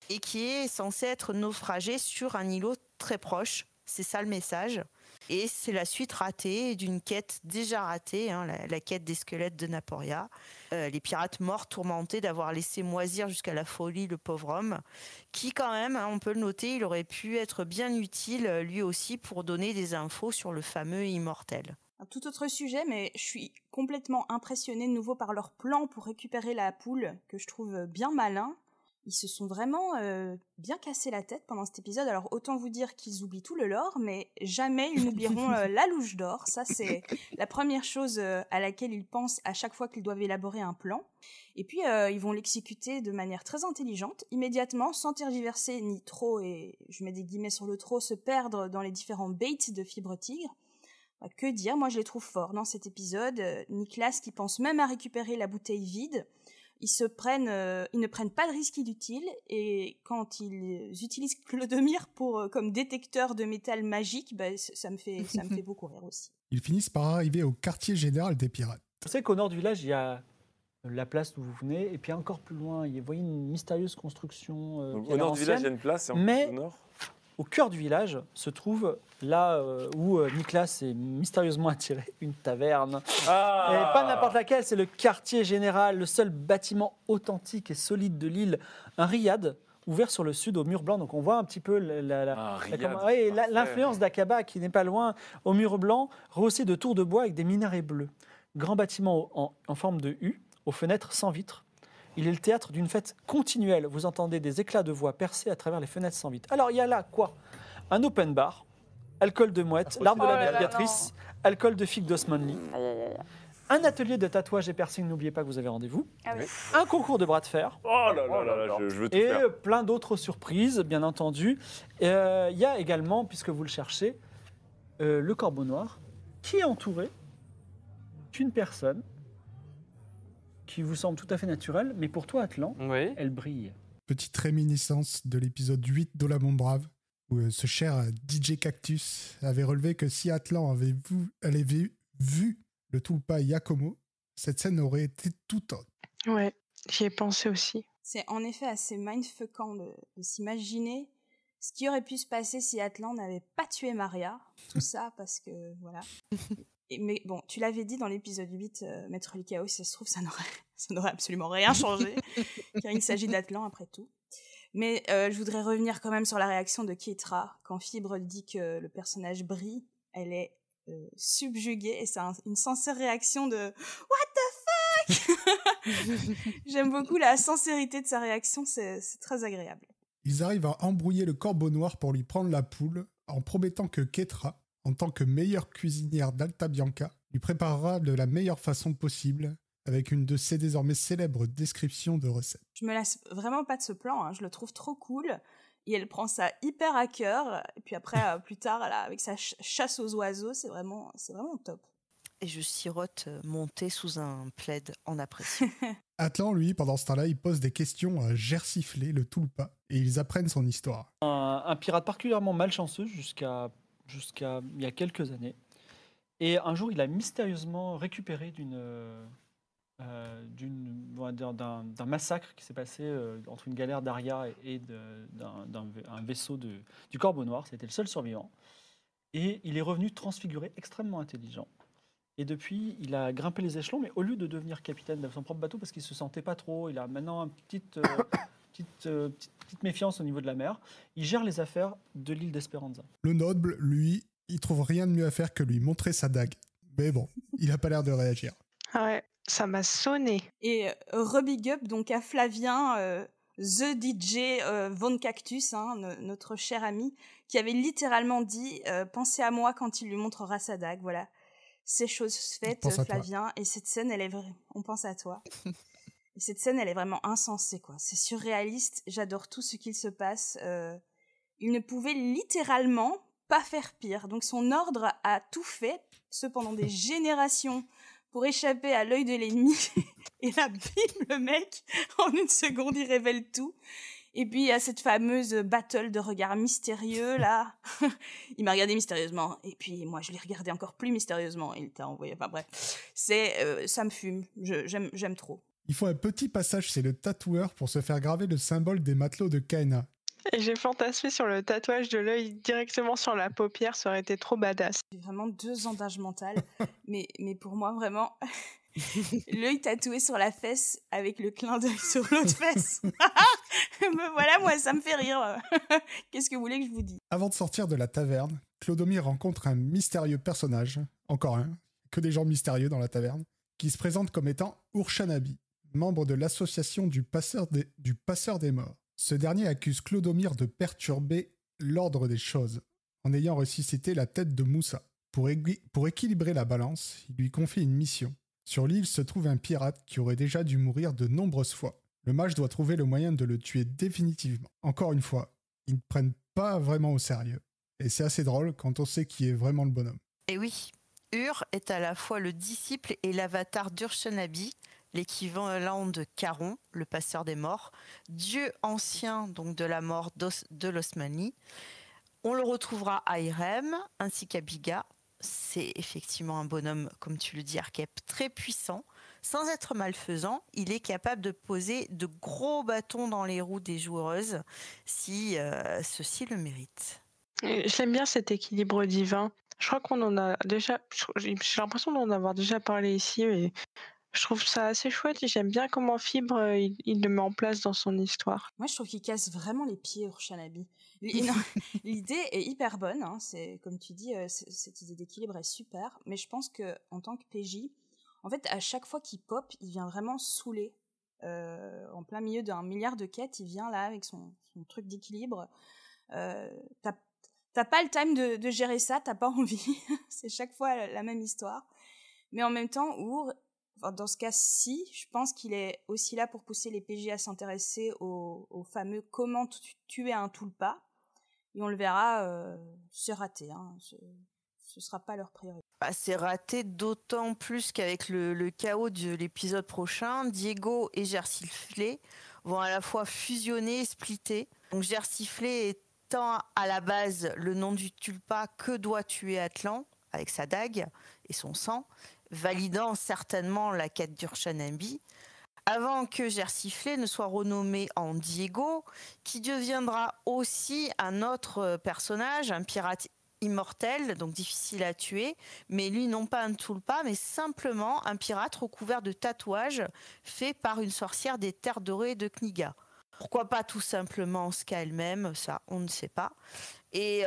et qui est censé être naufragé sur un îlot très proche. C'est ça le message. Et c'est la suite ratée d'une quête déjà ratée, la quête des squelettes de Naporia. Les pirates morts tourmentés d'avoir laissé moisir jusqu'à la folie le pauvre homme, qui quand même, on peut le noter, il aurait pu être bien utile lui aussi pour donner des infos sur le fameux immortel.
Un tout autre sujet, mais je suis complètement impressionnée de nouveau par leur plan pour récupérer la poule, que je trouve bien malin. ils se sont vraiment bien cassé la tête pendant cet épisode. Alors autant vous dire qu'ils oublient tout le lore, mais jamais ils n'oublieront la louche d'or. Ça, c'est la première chose à laquelle ils pensent à chaque fois qu'ils doivent élaborer un plan. Et puis ils vont l'exécuter de manière très intelligente, immédiatement, sans tergiverser ni trop, et je mets des guillemets sur le trop, se perdre dans les différents baits de Fibre Tigre. Que dire, moi je les trouve forts dans cet épisode. Nicolas qui pense même à récupérer la bouteille vide. Ils ne prennent pas de risques inutiles, et quand ils utilisent Clodomir comme détecteur de métal magique, ça me fait beaucoup rire aussi.
Ils finissent par arriver au quartier général des pirates.
Vous savez qu'au nord du village, il y a la place d'où vous venez, et puis encore plus loin, vous voyez une mystérieuse construction.
Donc, au nord du village, il y a une place, et au nord.
Au cœur du village se trouve là où Nicolas est mystérieusement attiré, une taverne. Et pas n'importe laquelle, c'est le quartier général, le seul bâtiment authentique et solide de l'île. Un riad ouvert sur le sud au mur blanc. Donc on voit un petit peu l'influence d'Aqaba qui n'est pas loin, au mur blanc, rehaussé de tours de bois avec des minarets bleus. Grand bâtiment en forme de U, aux fenêtres sans vitres. Il est le théâtre d'une fête continuelle. Vous entendez des éclats de voix percés à travers les fenêtres sans vitres. Alors, il y a là quoi? Un open bar, alcool de mouette, l'arbre de la navigatrice, alcool de figue d'Osmanli. Un atelier de tatouage et piercing, n'oubliez pas que vous avez rendez-vous. Un concours de bras de fer.
Oh là là, je veux tout faire.
Et plein d'autres surprises, bien entendu. Il y a également, puisque vous le cherchez, le Corbeau Noir, qui est entouré d'une personne qui vous semble tout à fait naturelle, mais pour toi, Atlan, elle brille.
Petite réminiscence de l'épisode 8 d'Olamon Brave, où ce cher DJ Cactus avait relevé que si Atlan avait vu le Tulpa Yakomo, cette scène aurait été tout autre.
Ouais, j'y ai pensé aussi.
C'est en effet assez mindfuckant de s'imaginer ce qui aurait pu se passer si Atlan n'avait pas tué Maria. Tout ça parce que, voilà... Mais bon, tu l'avais dit dans l'épisode 8, Maître Likao, si ça se trouve, ça n'aurait absolument rien changé, car il s'agit d'Atlan après tout. Mais je voudrais revenir quand même sur la réaction de Keitra. Quand Fibre dit que le personnage brille, elle est subjuguée, et c'est une sincère réaction de « What the fuck ?» J'aime beaucoup la sincérité de sa réaction, c'est très agréable.
Ils arrivent à embrouiller le Corbeau Noir pour lui prendre la poule, en promettant que Keitra, en tant que meilleure cuisinière d'Alta Bianca, lui préparera de la meilleure façon possible, avec une de ses désormais célèbres descriptions de recettes.
Je me lasse vraiment pas de ce plan, hein. Je le trouve trop cool, et elle prend ça hyper à cœur, et puis après, plus tard, là, avec sa chasse aux oiseaux, c'est vraiment top.
Et je sirote monter sous un plaid en appréciant.
Atlan, lui, pendant ce temps-là, il pose des questions à Gersiflé, le Tulpa, et ils apprennent son histoire.
Un pirate particulièrement malchanceux jusqu'à il y a quelques années. Et un jour, il a mystérieusement récupéré d'un massacre qui s'est passé entre une galère d'Aria et d'un vaisseau du Corbeau Noir. C'était le seul survivant. Et il est revenu transfiguré, extrêmement intelligent. Et depuis, il a grimpé les échelons, mais au lieu de devenir capitaine de son propre bateau, parce qu'il ne se sentait pas trop, il a maintenant une petite méfiance au niveau de la mer, il gère les affaires de l'île d'Esperanza.
Le noble, lui, il trouve rien de mieux à faire que lui montrer sa dague. Mais bon, il n'a pas l'air de réagir.
Ouais, ça m'a sonné.
Et rebig up donc à Flavien, The DJ Von Cactus, hein, notre cher ami, qui avait littéralement dit « Pensez à moi quand il lui montrera sa dague », voilà. C'est chose faite, Flavien, et cette scène, elle est vraie. On pense à toi. Et cette scène, elle est vraiment insensée, quoi. C'est surréaliste, j'adore tout ce qu'il se passe. Il ne pouvait littéralement pas faire pire. Donc son ordre a tout fait, ce pendant des générations, pour échapper à l'œil de l'ennemi. Et là, bim, le mec, en une seconde, il révèle tout. Et puis, il y a cette fameuse battle de regards mystérieux, là. Il m'a regardé mystérieusement. Et puis, moi, je l'ai regardé encore plus mystérieusement. Il t'a envoyé... Enfin, bref. Ça me fume. J'aime trop.
Il faut un petit passage, c'est le tatoueur, pour se faire graver le symbole des matelots de Kaena.
Et j'ai fantasmé sur le tatouage de l'œil directement sur la paupière. Ça aurait été trop badass.
J'ai vraiment 2 ans d'âge mental. mais pour moi, vraiment... L'œil tatoué sur la fesse avec le clin d'œil sur l'autre fesse. Me voilà, moi, ça me fait rire. Qu'est-ce que vous voulez que je vous dise?
Avant de sortir de la taverne, Clodomir rencontre un mystérieux personnage, encore un, que des gens mystérieux dans la taverne, qui se présente comme étant Urshanabi, membre de l'association du passeur des morts. Ce dernier accuse Clodomir de perturber l'ordre des choses, en ayant ressuscité la tête de Moussa. Pour équilibrer la balance, il lui confie une mission. Sur l'île se trouve un pirate qui aurait déjà dû mourir de nombreuses fois. Le mage doit trouver le moyen de le tuer définitivement. Encore une fois, ils ne prennent pas vraiment au sérieux. Et c'est assez drôle quand on sait qui est vraiment le bonhomme.
Et oui, Ur est à la fois le disciple et l'avatar d'Ur-Shanabi, l'équivalent de Charon, le passeur des morts, dieu ancien donc de la mort de l'Osmanie. On le retrouvera à Irem ainsi qu'à Biga. C'est effectivement un bonhomme, comme tu le dis, Arkhep, très puissant. Sans être malfaisant, il est capable de poser de gros bâtons dans les roues des joueuses si ceux-ci le méritent.
J'aime bien cet équilibre divin. Je crois qu'on en a déjà... J'ai l'impression d'en avoir déjà parlé ici, mais je trouve ça assez chouette et j'aime bien comment Fibre, il le met en place dans son histoire.
Moi, je trouve qu'il casse vraiment les pieds Ur-Shanabi. L'idée est hyper bonne, hein, c'est comme tu dis, cette idée d'équilibre est super, mais je pense que en tant que PJ, en fait, à chaque fois qu'il pop, il vient vraiment saouler. En plein milieu d'un milliard de quêtes, il vient là avec son truc d'équilibre. T'as pas le time de gérer ça, t'as pas envie. C'est chaque fois la même histoire. Mais en même temps, dans ce cas-ci, je pense qu'il est aussi là pour pousser les PJ à s'intéresser au fameux comment tuer un Tulpa. Et on le verra, c'est raté. Hein. Ce sera pas leur priorité.
Bah, c'est raté d'autant plus qu'avec le chaos de l'épisode prochain, Diego et Gersiflé vont à la fois fusionner et splitter. Donc Gersiflé étant à la base le nom du Tulpa que doit tuer Atlan avec sa dague et son sang, validant certainement la quête d'Ur-Shanabi, avant que Gersiflé ne soit renommé en Diego, qui deviendra aussi un autre personnage, un pirate immortel, donc difficile à tuer, mais lui non pas un Tulpa, mais simplement un pirate recouvert de tatouages fait par une sorcière des terres dorées de Kniga. Pourquoi pas tout simplement Ska elle-même, ça on ne sait pas. Et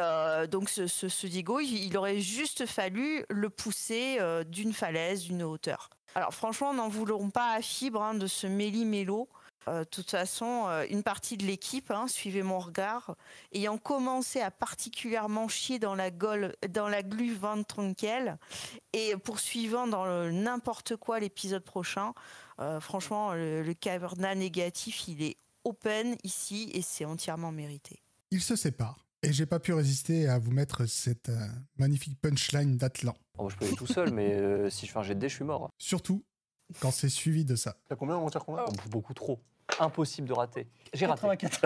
donc ce Diego, il aurait juste fallu le pousser d'une falaise, d'une hauteur. Alors franchement, n'en voulons pas à Fibre de ce méli-mélo. De toute façon, une partie de l'équipe, suivez mon regard, ayant commencé à particulièrement chier dans la glu Van Trunkel et poursuivant dans n'importe quoi l'épisode prochain, franchement, le cabernet négatif, il est open ici et c'est entièrement mérité.
Ils se séparent. Et j'ai pas pu résister à vous mettre cette magnifique punchline d'Atlan.
Oh, je peux aller tout seul, mais si je fais un jet de dés, je suis mort.
Surtout quand c'est suivi de ça.
T'as combien, on tire combien?
Beaucoup trop. Impossible de rater. J'ai raté.
84.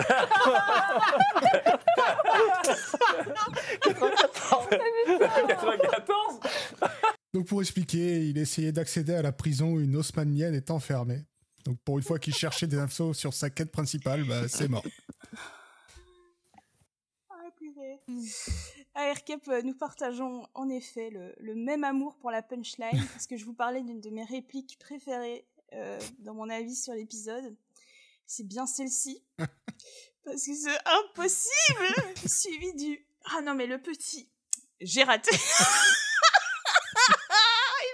94.
Donc pour expliquer, il essayait d'accéder à la prison où une osmanienne est enfermée. Donc pour une fois qu'il cherchait des infos sur sa quête principale, c'est mort.
À Erkep, nous partageons en effet le même amour pour la punchline, parce que je vous parlais d'une de mes répliques préférées dans mon avis sur l'épisode. C'est bien celle-ci. Parce que c'est impossible suivi du « Ah non, mais le petit, j'ai raté !»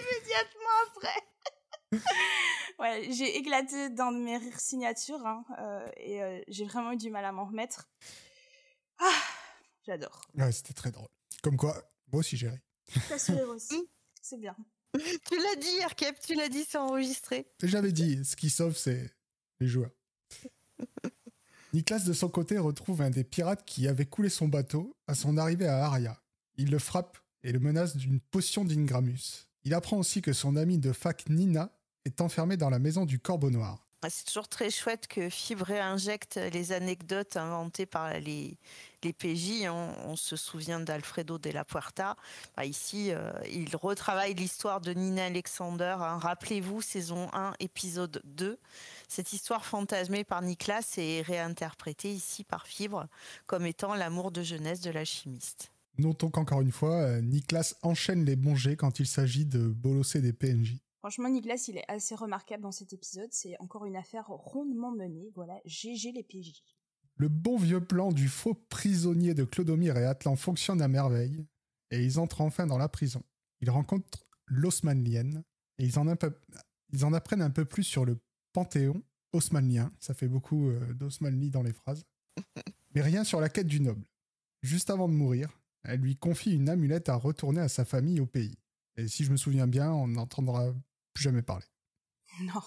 Immédiatement après. Ouais, j'ai éclaté dans de mes rires signatures, et j'ai vraiment eu du mal à m'en remettre. Ah, j'adore.
Ouais, c'était très drôle. Comme quoi, moi aussi j'ai ri.
T'as sourire aussi, c'est bien.
Tu l'as dit, Erkep, tu l'as dit, c'est enregistré.
J'avais dit, ce qui sauve, c'est les joueurs. Niklas, de son côté, retrouve un des pirates qui avait coulé son bateau à son arrivée à Aria. Il le frappe et le menace d'une potion d'Ingramus. Il apprend aussi que son amie de fac Nina est enfermée dans la maison du Corbeau Noir.
C'est toujours très chouette que Fibre réinjecte les anecdotes inventées par les PJ. On se souvient d'Alfredo de la Puerta. Ici, il retravaille l'histoire de Nina Alexander. Rappelez-vous, saison 1, épisode 2. Cette histoire fantasmée par Niklas est réinterprétée ici par Fibre comme étant l'amour de jeunesse de l'alchimiste.
Notons qu'encore une fois, Niklas enchaîne les bons jets quand il s'agit de bolosser des PNJ.
Franchement, Niklas, il est assez remarquable dans cet épisode. C'est encore une affaire rondement menée. Voilà, GG les PJ.
Le bon vieux plan du faux prisonnier de Clodomir et Atlan fonctionne à merveille, et ils entrent enfin dans la prison. Ils rencontrent l'Osmanlienne, et ils en apprennent un peu plus sur le Panthéon, haussmannien. Ça fait beaucoup d'Haussmannie dans les phrases. Mais rien sur la quête du noble. Juste avant de mourir, elle lui confie une amulette à retourner à sa famille au pays. Et si je me souviens bien, on n'entendra plus jamais parler.
Non.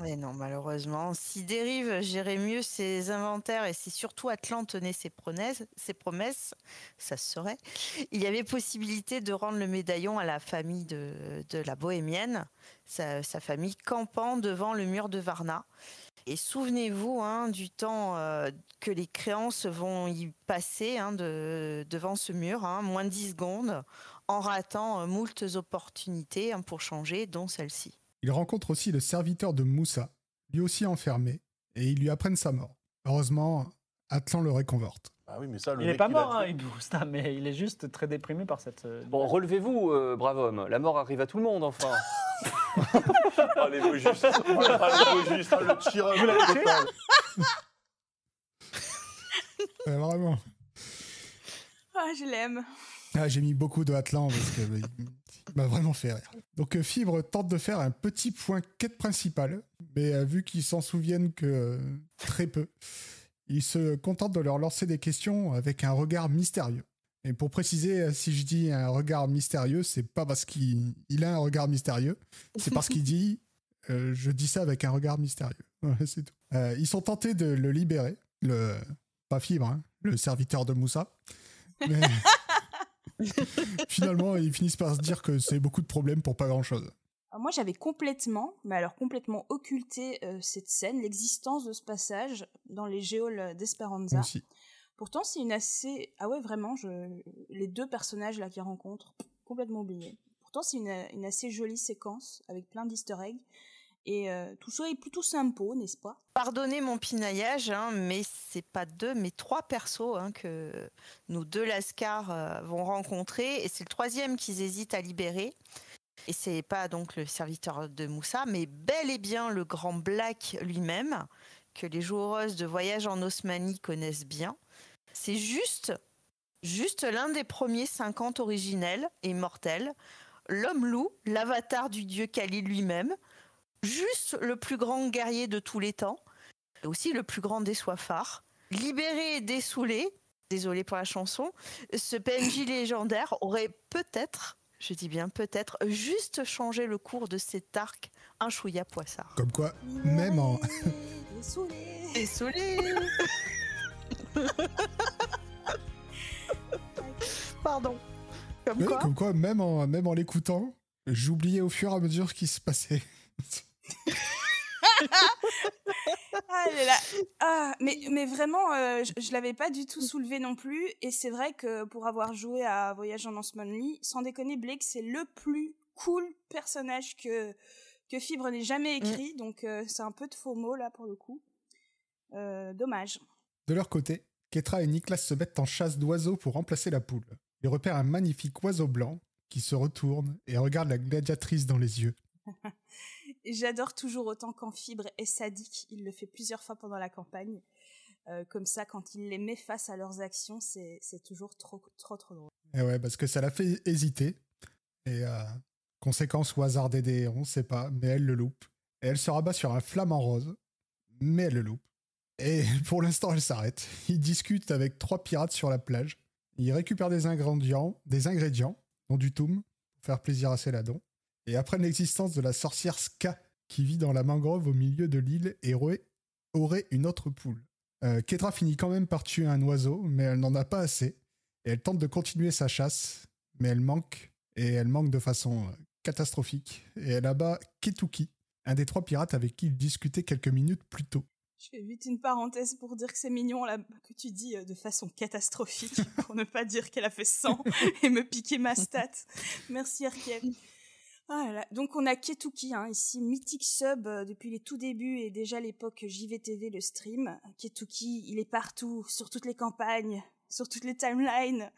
Mais non, malheureusement. Si Dérive gérait mieux ses inventaires et si surtout Atlan tenait ses promesses, ça se saurait. Il y avait possibilité de rendre le médaillon à la famille de la bohémienne, sa famille campant devant le mur de Varna. Et souvenez-vous du temps que les créances vont y passer devant ce mur, moins de 10 secondes, en ratant moultes opportunités pour changer, dont celle-ci.
Il rencontre aussi le serviteur de Moussa, lui aussi enfermé, et ils lui apprennent sa mort. Heureusement, Atlan le réconforte.
Ah oui, mais ça,
il n'est pas mort, Moussa, mais il est juste très déprimé par cette...
Bon, relevez-vous, brave homme. La mort arrive à tout le monde, enfin.
Allez, vous juste. Le tireur.
Vous l'avez tué ?
Vraiment.
Ah, je l'aime.
Ah, j'ai mis beaucoup de Atlan parce que il m'a vraiment fait rire. Donc Fibre tente de faire un petit point quête principale, mais vu qu'ils s'en souviennent que très peu, il se contente de leur lancer des questions avec un regard mystérieux. Et pour préciser, si je dis un regard mystérieux, c'est pas parce qu'il a un regard mystérieux, c'est parce qu'il dit je dis ça avec un regard mystérieux. Ouais, c'est tout. Ils sont tentés de le libérer, pas Fibre, le serviteur de Moussa. Mais finalement, ils finissent par se dire que c'est beaucoup de problèmes pour pas grand-chose.
Alors moi, j'avais complètement occulté cette scène, l'existence de ce passage dans les géoles d'Esperanza.
Aussi.
Pourtant, c'est une assez... Ah ouais, vraiment, les deux personnages là qu'ils rencontrent, complètement oubliés. Pourtant, c'est une assez jolie séquence avec plein d'easter eggs. Et tout ça est plutôt sympa, n'est-ce pas?
Pardonnez mon pinaillage, mais c'est pas 2, mais 3 persos que nos 2 lascars vont rencontrer. Et c'est le 3e qu'ils hésitent à libérer. Et c'est pas donc le serviteur de Moussa, mais bel et bien le grand Black lui-même, que les joueuses de Voyage en Osmanie connaissent bien. C'est juste l'un des premiers 50 originels et mortels. L'homme-loup, l'avatar du dieu Kali lui-même. Juste le plus grand guerrier de tous les temps, et aussi le plus grand des soifards. Libéré et dessoulé, désolé pour la chanson, ce PNJ légendaire aurait peut-être, je dis bien peut-être, juste changé le cours de cet arc un chouïa poissard.
Comme quoi, même en...
Dessoulé. Pardon.
Comme quoi, même en l'écoutant, j'oubliais au fur et à mesure ce qui se passait.
Ah là là. Ah, mais vraiment, je l'avais pas du tout soulevé non plus. Et c'est vrai que pour avoir joué à Voyage en Osmanli, sans déconner, Blake, c'est le plus cool personnage que Fibre n'ait jamais écrit. Donc c'est un peu de faux mots là pour le coup. Dommage.
De leur côté, Ketra et Niklas se mettent en chasse d'oiseaux pour remplacer la poule. Ils repèrent un magnifique oiseau blanc qui se retourne et regarde la gladiatrice dans les yeux.
J'adore toujours autant quand Fibre est sadique. Il le fait plusieurs fois pendant la campagne. Comme ça, quand il les met face à leurs actions, c'est toujours trop drôle.
Et ouais, parce que ça l'a fait hésiter. Et conséquence ou hasard des dés, on sait pas, mais elle le loupe. Et elle se rabat sur un flamant rose, mais elle le loupe. Et pour l'instant, elle s'arrête. Ils discutent avec 3 pirates sur la plage. Ils récupèrent des ingrédients, dont du toum, pour faire plaisir à Céladon. Et apprennent l'existence de la sorcière Ska, qui vit dans la mangrove au milieu de l'île et aurait une autre poule. Ketra finit quand même par tuer un oiseau, mais elle n'en a pas assez. Et elle tente de continuer sa chasse, mais elle manque de façon catastrophique. Et elle abat Ketuki, un des 3 pirates avec qui il discutait quelques minutes plus tôt.
Je fais vite une parenthèse pour dire que c'est mignon là, que tu dis de façon catastrophique, pour ne pas dire qu'elle a fait 100 et me piquer ma stat. Merci Arkev. Ah là là. Donc on a Ketuki ici, mythique sub depuis les tout débuts et déjà l'époque JVTV le stream. Ketuki, il est partout, sur toutes les campagnes, sur toutes les timelines,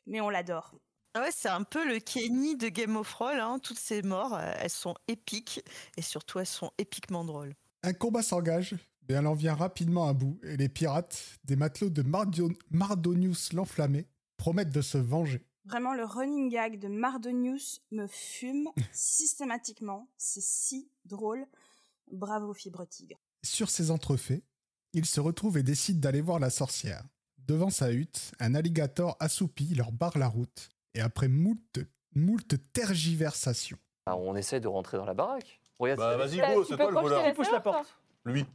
mais on l'adore.
Ah ouais, c'est un peu le Kenny de Game of Thrones, toutes ces morts, elles sont épiques et surtout elles sont épiquement drôles.
Un combat s'engage, mais elle en vient rapidement à bout et les pirates, des matelots de Mardonius l'enflammé, promettent de se venger.
Vraiment, le running gag de Mardonius me fume systématiquement. C'est si drôle. Bravo, Fibre Tigre.
Sur ces entrefaits, il se retrouve et décide d'aller voir la sorcière. Devant sa hutte, un alligator assoupi leur barre la route. Et après moult tergiversations.
Ah, on essaie de rentrer dans la baraque. Regarde,
Bah
c'est-
vas-y, go, c'est toi le voleur.
Qui pousse la porte?
Lui.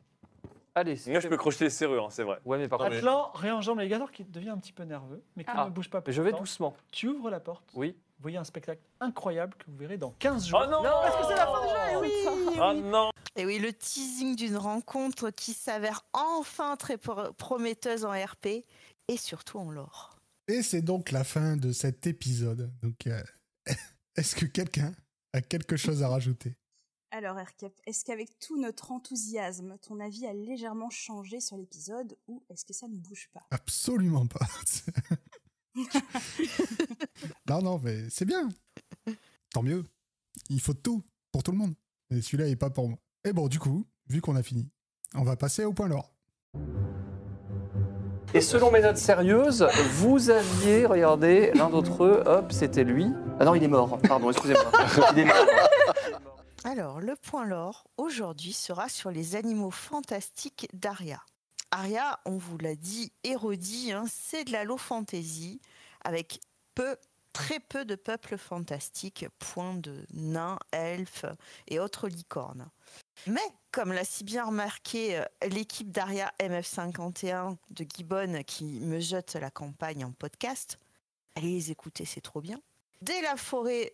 Allez,
Moi, je peux crocheter les serrures, hein, c'est vrai.
Ouais, mais par
Non,
contre,
mais-
Atlan réenjambe l'alligator qui devient un petit peu nerveux, mais qui
Ah.
ne bouge pas.
je vais
pourtant.
doucement.
Tu ouvres la porte.
Oui.
Vous voyez un spectacle incroyable que vous verrez dans 15 jours.
Oh non,
Parce que c'est la fin du jeu, et oui,
Oh non.
Et oui, le teasing d'une rencontre qui s'avère enfin très prometteuse en RP et surtout en lore.
Et c'est donc la fin de cet épisode. Donc, est-ce que quelqu'un a quelque chose à rajouter?
Alors, Erkep, est-ce qu'avec tout notre enthousiasme, ton avis a légèrement changé sur l'épisode ou est-ce que ça ne bouge pas?
Absolument pas. Non, mais c'est bien. Tant mieux. Il faut de tout, pour tout le monde. Et celui-là n'est pas pour moi. Et bon, du coup, vu qu'on a fini, on va passer au point lore.
Et selon mes notes sérieuses, vous aviez, regardez, l'un d'entre eux, hop, c'était lui. Ah non, il est mort, pardon, excusez-moi. Il est mort.
Alors, le point lore, aujourd'hui, sera sur les animaux fantastiques d'Aria. Aria, on vous l'a dit et redit, hein, c'est de la low fantasy, avec très peu de peuples fantastiques, point de nains, elfes et autres licornes. Mais, comme l'a si bien remarqué l'équipe d'Aria MF51 de Gibbon qui me jette la campagne en podcast, allez les écouter, c'est trop bien. Dès la forêt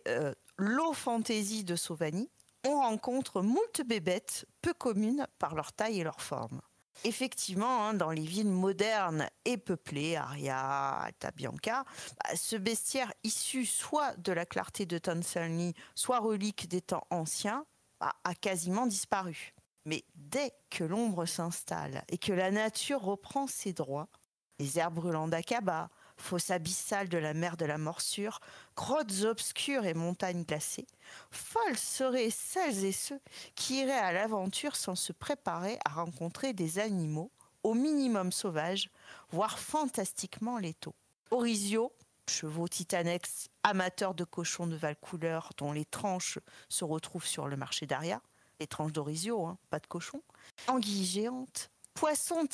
low fantasy de Sauvanie, on rencontre moult bébêtes peu communes par leur taille et leur forme. Effectivement, hein, dans les villes modernes et peuplées, Aria, Alta Bianca, ce bestiaire issu soit de la clarté de Tansalni, soit relique des temps anciens, a quasiment disparu. Mais dès que l'ombre s'installe et que la nature reprend ses droits, les airs brûlants d'Akaba, fosse abyssale de la mer de la morsure, grottes obscures et montagnes glacées, folles seraient celles et ceux qui iraient à l'aventure sans se préparer à rencontrer des animaux, au minimum sauvages, voire fantastiquement létaux. Orizio, chevaux titanex, amateurs de cochons de Valcouleur dont les tranches se retrouvent sur le marché d'Aria, les tranches d'Orizio, hein, pas de cochons, anguilles géantes, poissons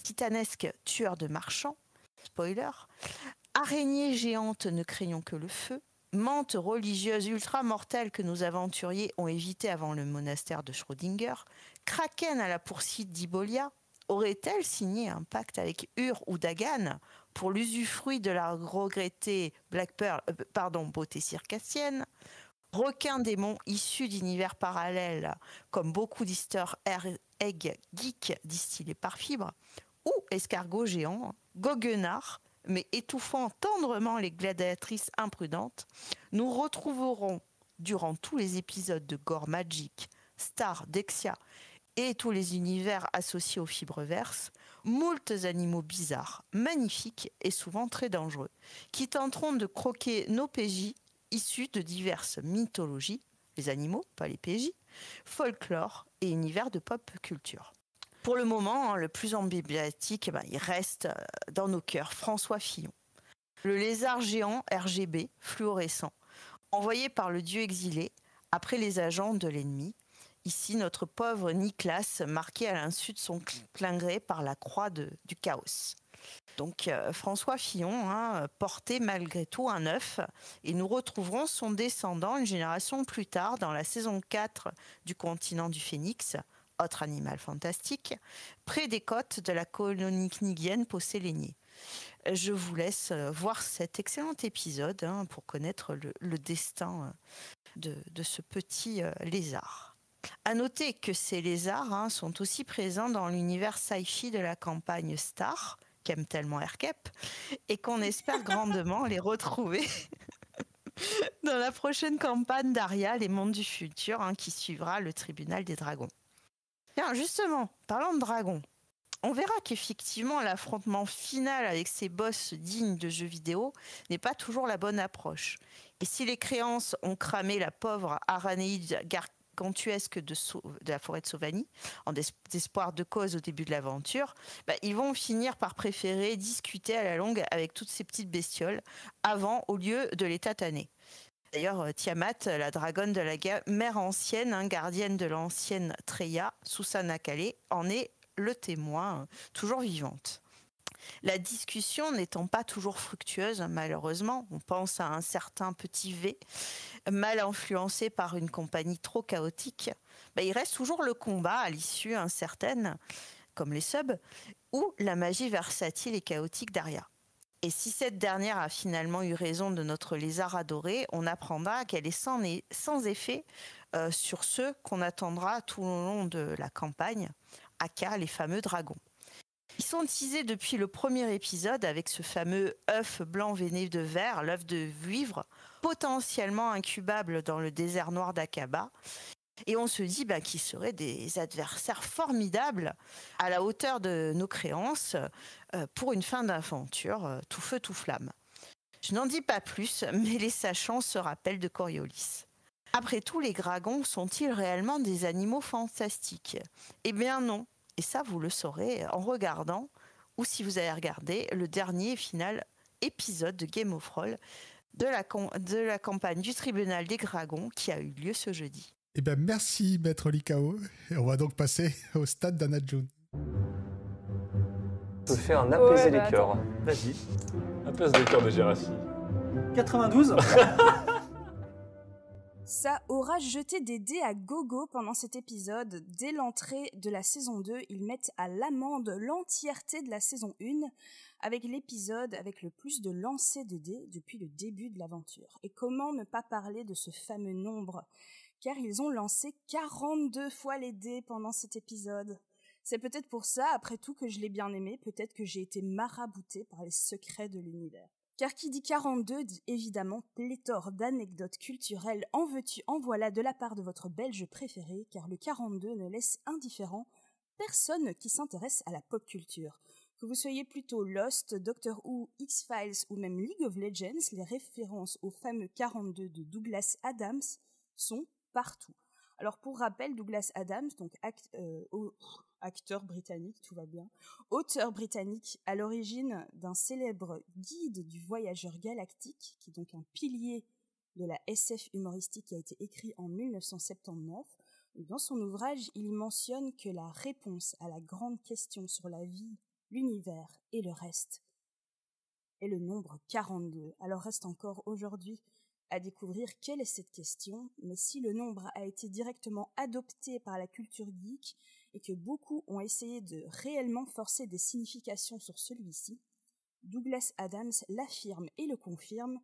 titanesques tueurs de marchands, spoiler, araignées géantes ne craignant que le feu, mantes religieuses ultra-mortelles que nos aventuriers ont évitées avant le monastère de Schrödinger, kraken à la poursuite d'Ibolia, aurait-elle signé un pacte avec Ur ou Dagan pour l'usufruit de la regrettée beauté circassienne, requins démons issus d'univers parallèles comme beaucoup d'easter egg geeks distillés par fibre, ou escargots géants, goguenards, mais étouffant tendrement les gladiatrices imprudentes, nous retrouverons durant tous les épisodes de Gore Magic, Star, Dexia et tous les univers associés aux fibres verses, moultes animaux bizarres, magnifiques et souvent très dangereux, qui tenteront de croquer nos PJ issus de diverses mythologies, les animaux, pas les PJ, folklore et univers de pop culture. Pour le moment, hein, le plus emblématique, il reste dans nos cœurs François Fillon. Le lézard géant RGB, fluorescent, envoyé par le dieu exilé après les agents de l'ennemi. Ici, notre pauvre Niklas, marqué à l'insu de son plein gré par la croix du chaos. Donc François Fillon, hein, portait malgré tout un œuf, et nous retrouverons son descendant une génération plus tard dans la saison 4 du continent du Phénix, autre animal fantastique, près des côtes de la colonie knigienne Possélénier. Je vous laisse voir cet excellent épisode, hein, pour connaître le destin de ce petit lézard. À noter que ces lézards, hein, sont aussi présents dans l'univers sci-fi de la campagne Star, qu'aime tellement Erkep, et qu'on espère grandement les retrouver dans la prochaine campagne d'Aria, les mondes du futur, hein, qui suivra le tribunal des dragons. Bien, justement, parlant de dragons, on verra qu'effectivement l'affrontement final avec ces boss dignes de jeux vidéo n'est pas toujours la bonne approche. Et si les créances ont cramé la pauvre Aranéide gargantuesque de la forêt de Sauvanie, en désespoir de cause au début de l'aventure, ils vont finir par préférer discuter à la longue avec toutes ces petites bestioles au lieu de les tataner. D'ailleurs, Tiamat, la dragonne de la mer ancienne, gardienne de l'ancienne Treya, Susana Kale, en est le témoin, toujours vivante. La discussion n'étant pas toujours fructueuse, malheureusement, on pense à un certain petit V, mal influencé par une compagnie trop chaotique, il reste toujours le combat à l'issue incertaine, comme les subs, ou la magie versatile et chaotique d'Arya. Et si cette dernière a finalement eu raison de notre lézard adoré, on apprendra qu'elle est sans effet sur ceux qu'on attendra tout au long de la campagne, aka les fameux dragons. Ils sont teasés depuis le premier épisode avec ce fameux œuf blanc veiné de verre, l'œuf de vivre, potentiellement incubable dans le désert noir d'Aqaba. Et on se dit qu'ils seraient des adversaires formidables à la hauteur de nos créances pour une fin d'aventure tout feu tout flamme. Je n'en dis pas plus, mais les sachants se rappellent de Coriolis. Après tout, les dragons sont-ils réellement des animaux fantastiques ? Eh bien non, et ça vous le saurez en regardant, ou si vous avez regardé, le dernier et final épisode de Game of Thrones de la campagne du tribunal des dragons qui a eu lieu ce jeudi.
Eh bien, merci, Maître Likao. Et on va donc passer au stade d'Anna June.
Je fais un apaiser les cœurs.
Vas-y.
Apaiser les cœurs de Gérassi.
92.
Ça aura jeté des dés à gogo pendant cet épisode. Dès l'entrée de la saison 2, ils mettent à l'amende l'entièreté de la saison 1 avec l'épisode avec le plus de lancers de dés depuis le début de l'aventure. Et comment ne pas parler de ce fameux nombre ? Car ils ont lancé 42 fois les dés pendant cet épisode. C'est peut-être pour ça, après tout, que je l'ai bien aimé, peut-être que j'ai été maraboutée par les secrets de l'univers. Car qui dit 42 dit évidemment pléthore d'anecdotes culturelles, en veux-tu, en voilà de la part de votre Belge préféré, car le 42 ne laisse indifférent personne qui s'intéresse à la pop culture. Que vous soyez plutôt Lost, Doctor Who, X-Files ou même League of Legends, les références au fameux 42 de Douglas Adams sont partout. Alors pour rappel, Douglas Adams, donc acteur britannique, tout va bien, auteur britannique à l'origine d'un célèbre guide du voyageur galactique, qui est donc un pilier de la SF humoristique qui a été écrit en 1979. Dans son ouvrage, il mentionne que la réponse à la grande question sur la vie, l'univers et le reste est le nombre 42. Alors reste encore aujourd'hui à découvrir quelle est cette question, mais si le nombre a été directement adopté par la culture geek et que beaucoup ont essayé de réellement forcer des significations sur celui-ci, Douglas Adams l'affirme et le confirme,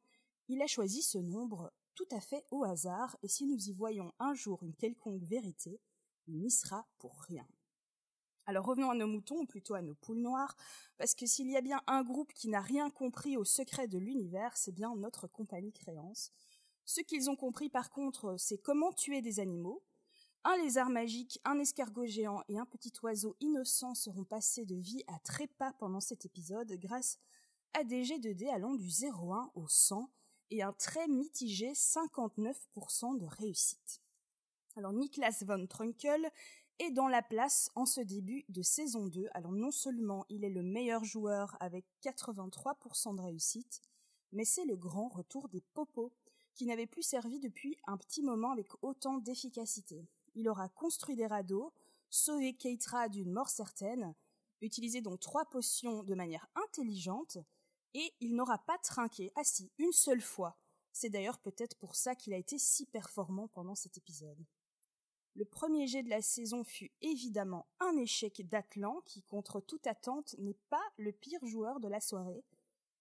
il a choisi ce nombre tout à fait au hasard, et si nous y voyons un jour une quelconque vérité, il n'y sera pour rien. Alors revenons à nos moutons, ou plutôt à nos poules noires, parce que s'il y a bien un groupe qui n'a rien compris au secret de l'univers, c'est bien notre compagnie Créance. Ce qu'ils ont compris par contre, c'est comment tuer des animaux. Un lézard magique, un escargot géant et un petit oiseau innocent seront passés de vie à trépas pendant cet épisode grâce à des jets de dés allant du 0,1 au 100 et un très mitigé 59% de réussite. Alors Niklas von Trunkel est dans la place en ce début de saison 2. Alors non seulement il est le meilleur joueur avec 83% de réussite, mais c'est le grand retour des popos, qui n'avait plus servi depuis un petit moment avec autant d'efficacité. Il aura construit des radeaux, sauvé Keitra d'une mort certaine, utilisé donc 3 potions de manière intelligente, et il n'aura pas trinqué, une seule fois. C'est d'ailleurs peut-être pour ça qu'il a été si performant pendant cet épisode. Le premier jet de la saison fut évidemment un échec d'Atlan, qui contre toute attente n'est pas le pire joueur de la soirée.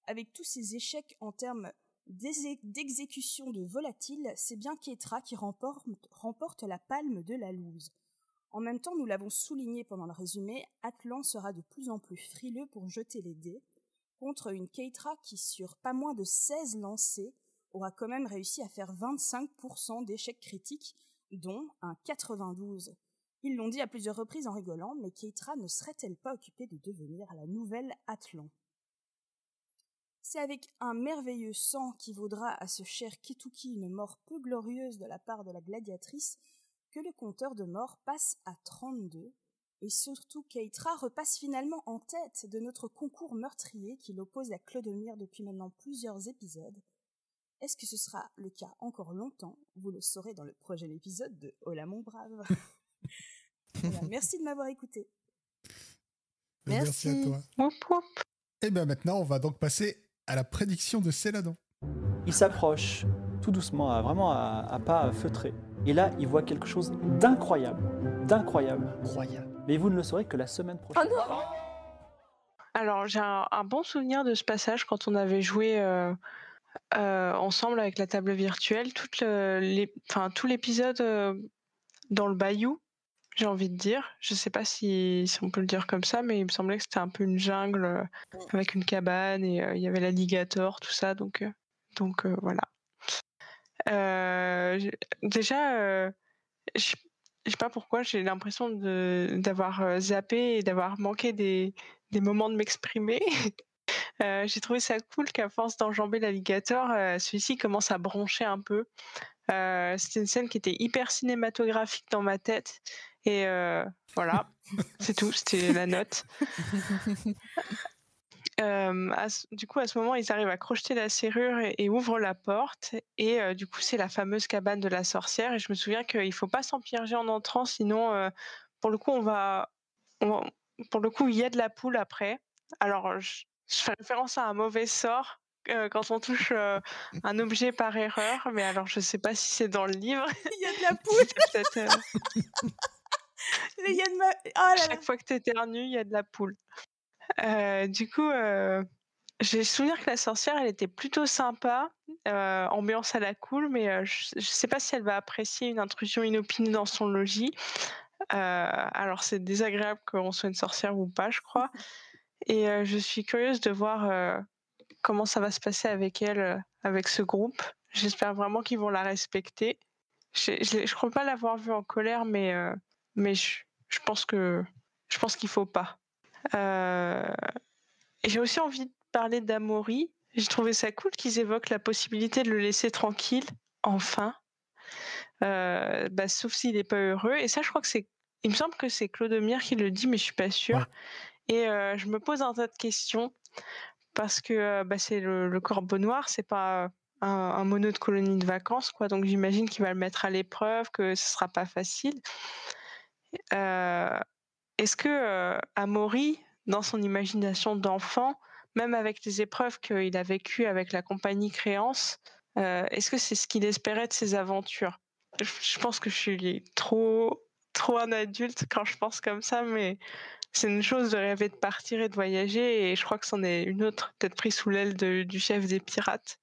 Avec tous ses échecs en termes d'exécution de volatile, c'est bien Keitra qui remporte la palme de la loose. En même temps, nous l'avons souligné pendant le résumé, Atlan sera de plus en plus frileux pour jeter les dés, contre une Keitra qui, sur pas moins de 16 lancés, aura quand même réussi à faire 25% d'échecs critiques, dont un 92. Ils l'ont dit à plusieurs reprises en rigolant, mais Keitra ne serait-elle pas occupée de devenir la nouvelle Atlan ? C'est avec un merveilleux sang qui vaudra à ce cher Ketuki une mort peu glorieuse de la part de la gladiatrice que le compteur de mort passe à 32, et surtout Keitra repasse finalement en tête de notre concours meurtrier qui l'oppose à Clodomir depuis maintenant plusieurs épisodes. Est-ce que ce sera le cas encore longtemps? Vous le saurez dans le prochain épisode de Hola mon brave. Voilà, merci de m'avoir écouté.
Merci à toi.
Woup, woup.
Et bien maintenant, on va donc passer à la prédiction de Céladon.
Il s'approche tout doucement, vraiment à pas feutrés. Et là, il voit quelque chose d'incroyable. Mais vous ne le saurez que la semaine prochaine.
Oh non!
Alors, j'ai un bon souvenir de ce passage quand on avait joué ensemble avec la table virtuelle, tout l'épisode dans le bayou, j'ai envie de dire. Je sais pas si on peut le dire comme ça, mais il me semblait que c'était un peu une jungle avec une cabane et il y avait l'alligator, tout ça, donc voilà. Déjà, je sais pas pourquoi, j'ai l'impression d'avoir zappé et d'avoir manqué des moments de m'exprimer. J'ai trouvé ça cool qu'à force d'enjamber l'alligator, celui-ci commence à broncher un peu. C'était une scène qui était hyper cinématographique dans ma tête. Et voilà, c'est tout, c'était la note. Du coup, à ce moment, ils arrivent à crocheter la serrure et ouvrent la porte. Et du coup, c'est la fameuse cabane de la sorcière. Et je me souviens qu'il ne faut pas s'empiéger en entrant, sinon, pour le coup, pour le coup, il y a de la poule après. Alors, je fais référence à un mauvais sort quand on touche un objet par erreur. Mais alors, je ne sais pas si c'est dans le livre.
Il y a de la poule.
Peut-être,
Il y a de ma... Oh là là.
chaque fois que tu éternues, il y a de la poule. Du coup, j'ai le souvenir que la sorcière, elle était plutôt sympa, ambiance à la cool, mais je sais pas si elle va apprécier une intrusion inopinée dans son logis. Alors c'est désagréable qu'on soit une sorcière ou pas, je crois. Et je suis curieuse de voir comment ça va se passer avec elle, avec ce groupe. J'espère vraiment qu'ils vont la respecter. Je crois pas l'avoir vue en colère, mais je pense qu'il faut pas. Et j'ai aussi envie de parler d'Amaury. J'ai trouvé ça cool qu'ils évoquent la possibilité de le laisser tranquille, enfin. Sauf s'il n'est pas heureux. Et ça, je crois que il me semble que c'est Clodomir qui le dit, mais je suis pas sûre. Ouais. Et je me pose un tas de questions parce que c'est le corbeau noir, c'est pas un mono de colonie de vacances, quoi. Donc j'imagine qu'il va le mettre à l'épreuve, que ce sera pas facile. Est-ce que Amaury, dans son imagination d'enfant, même avec les épreuves qu'il a vécues avec la compagnie Créance, est-ce que c'est ce qu'il espérait de ses aventures? Je pense que je suis trop un adulte quand je pense comme ça, mais c'est une chose de rêver de partir et de voyager, et je crois que c'en est une autre, peut-être pris sous l'aile du chef des pirates.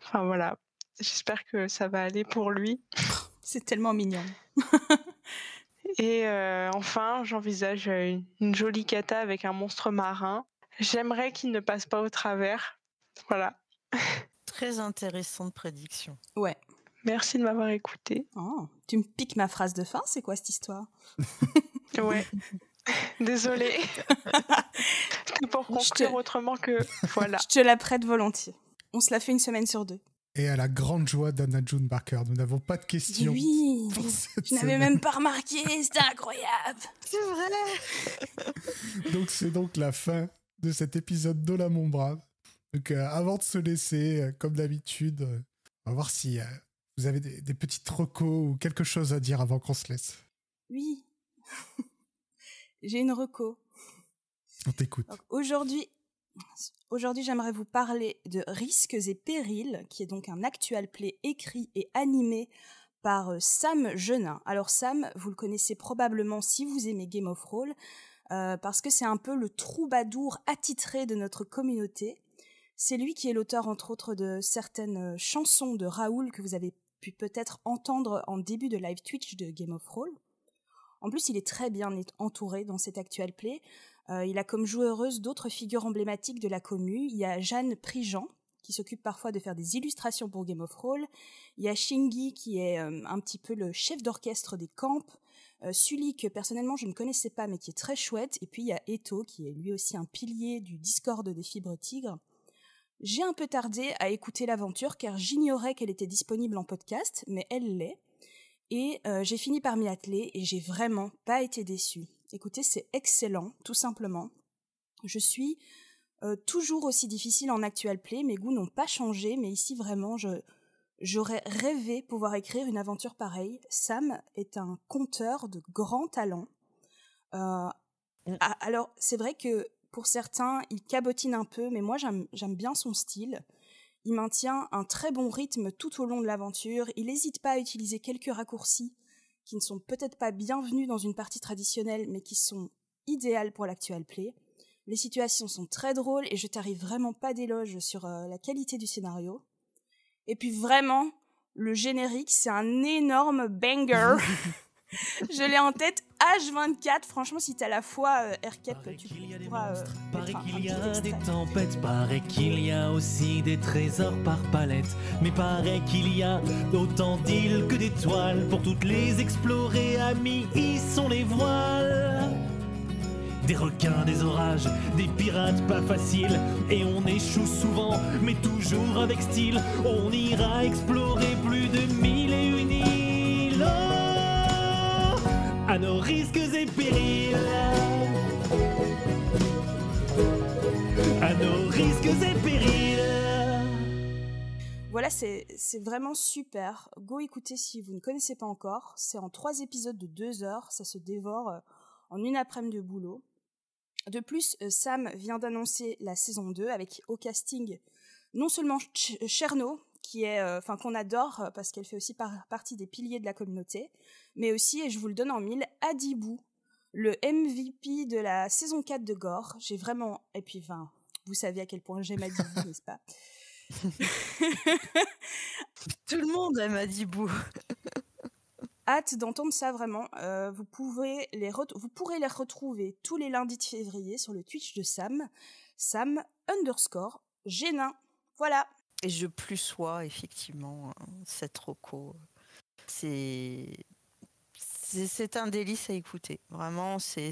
Enfin voilà, j'espère que ça va aller pour lui.
C'est tellement mignon.
Et enfin, j'envisage une jolie cata avec un monstre marin. J'aimerais qu'il ne passe pas au travers. Voilà.
Très intéressante prédiction.
Ouais.
Merci de m'avoir écouté.
Oh, tu me piques ma phrase de fin, c'est quoi cette histoire?
Ouais. Désolée. C'était pour conclure autrement que... Voilà.
Je te la prête volontiers. On se la fait une semaine sur 2.
Et à la grande joie d'Anna June Barker, nous n'avons pas de questions.
Oui, je n'avais même pas remarqué, c'était incroyable.
C'est vrai.
Donc c'est donc la fin de cet épisode d'Hola mon brave. Donc avant de se laisser, comme d'habitude, on va voir si vous avez des petites recos ou quelque chose à dire avant qu'on se laisse.
Oui, j'ai une reco.
On t'écoute.
Donc, Aujourd'hui, j'aimerais vous parler de Risques et Périls, qui est donc un actual play écrit et animé par Sam Genin. Alors Sam, vous le connaissez probablement si vous aimez Game of Thrones, parce que c'est un peu le troubadour attitré de notre communauté. C'est lui qui est l'auteur, entre autres, de certaines chansons de Raoul que vous avez pu peut-être entendre en début de live Twitch de Game of Thrones. En plus, il est très bien entouré dans cet actual play. Il a comme joueureuse d'autres figures emblématiques de la commu. Il y a Jeanne Prigent, qui s'occupe parfois de faire des illustrations pour Game of Thrones. Il y a Shingi, qui est un petit peu le chef d'orchestre des camps. Sully, que personnellement je ne connaissais pas, mais qui est très chouette. Et puis il y a Eto, qui est lui aussi un pilier du Discord des Fibres Tigres. J'ai un peu tardé à écouter l'aventure, car j'ignorais qu'elle était disponible en podcast, mais elle l'est. Et j'ai fini par m'y atteler, et j'ai vraiment pas été déçue. Écoutez, c'est excellent, tout simplement. Je suis toujours aussi difficile en actual play, mes goûts n'ont pas changé, mais ici vraiment, J'aurais rêvé pouvoir écrire une aventure pareille. Sam est un conteur de grand talent. Alors, c'est vrai que pour certains, il cabotine un peu, mais moi, j'aime bien son style. Il maintient un très bon rythme tout au long de l'aventure. Il n'hésite pas à utiliser quelques raccourcis qui ne sont peut-être pas bienvenus dans une partie traditionnelle, mais qui sont idéales pour l'actual play. Les situations sont très drôles et je t'arrive vraiment pas d'éloge sur la qualité du scénario. Et puis vraiment, le générique, c'est un énorme banger. Je l'ai en tête H24. Franchement, si t'as la foi, RCAP, tu pourras
paraît qu'il y a des tempêtes, paraît qu'il y a aussi des trésors par palette. Mais paraît qu'il y a autant d'îles que d'étoiles. Pour toutes les explorer, amis, hissons les voiles. Des requins, des orages, des pirates pas faciles. Et on échoue souvent, mais toujours avec style. On ira explorer plus de 1001 îles. Oh, à nos risques et périls. À nos risques et périls.
Voilà, c'est vraiment super. Go écouter si vous ne connaissez pas encore. C'est en 3 épisodes de 2 heures. Ça se dévore en une après-midi de boulot. De plus, Sam vient d'annoncer la saison 2 avec au casting non seulement Cherno, qui est, qu'on adore parce qu'elle fait aussi partie des piliers de la communauté, mais aussi, et je vous le donne en mille, Adibou, le MVP de la saison 4 de Gore. J'ai vraiment... Et puis, vous savez à quel point j'aime Adibou, n'est-ce pas?
Tout le monde aime Adibou.
Hâte d'entendre ça vraiment. Vous pourrez les retrouver tous les lundis de février sur le Twitch de Sam, Sam_Génin. Voilà.
Et je plus sois effectivement cette reco. C'est un délice à écouter. Vraiment, c'est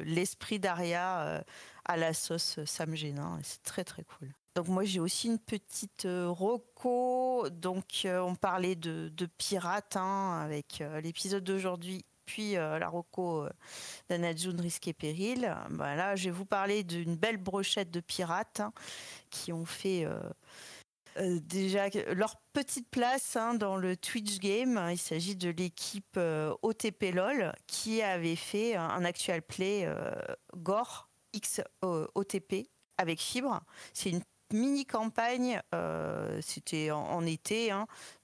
l'esprit d'Aria à la sauce Sam Génin. C'est très très cool. Donc moi j'ai aussi une petite reco. Donc on parlait de pirates avec l'épisode d'aujourd'hui, puis la reco d'Anajun Risque et Péril. Là je vais vous parler d'une belle brochette de pirates qui ont fait déjà leur petite place dans le Twitch game. Il s'agit de l'équipe OTP LOL qui avait fait un actual play Gore X OTP avec Fibre. C'est une mini-campagne, c'était en été,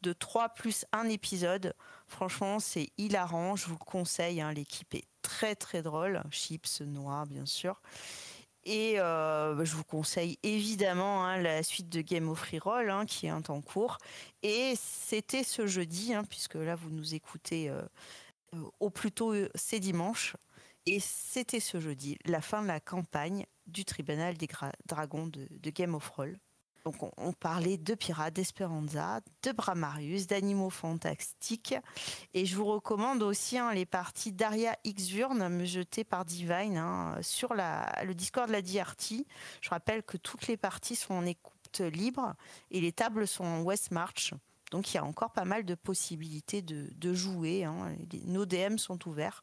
de 3 + 1 épisode. Franchement, c'est hilarant, je vous le conseille. L'équipe est très très drôle. Chips, Noir, bien sûr. Et je vous conseille évidemment la suite de Game of Reroll qui est en cours. Et c'était ce jeudi, puisque là vous nous écoutez au plus tôt, c'est dimanche. Et c'était ce jeudi, la fin de la campagne du Tribunal des Dragons de Game of Roll. Donc on parlait de pirates, d'Esperanza, de Bramarius, d'animaux fantastiques. Et je vous recommande aussi les parties d'Aria X-Vurn jetées par Divine sur le Discord de la DRT. Je rappelle que toutes les parties sont en écoute libre et les tables sont en Westmarch. Donc il y a encore pas mal de possibilités de jouer. Nos DM sont ouverts.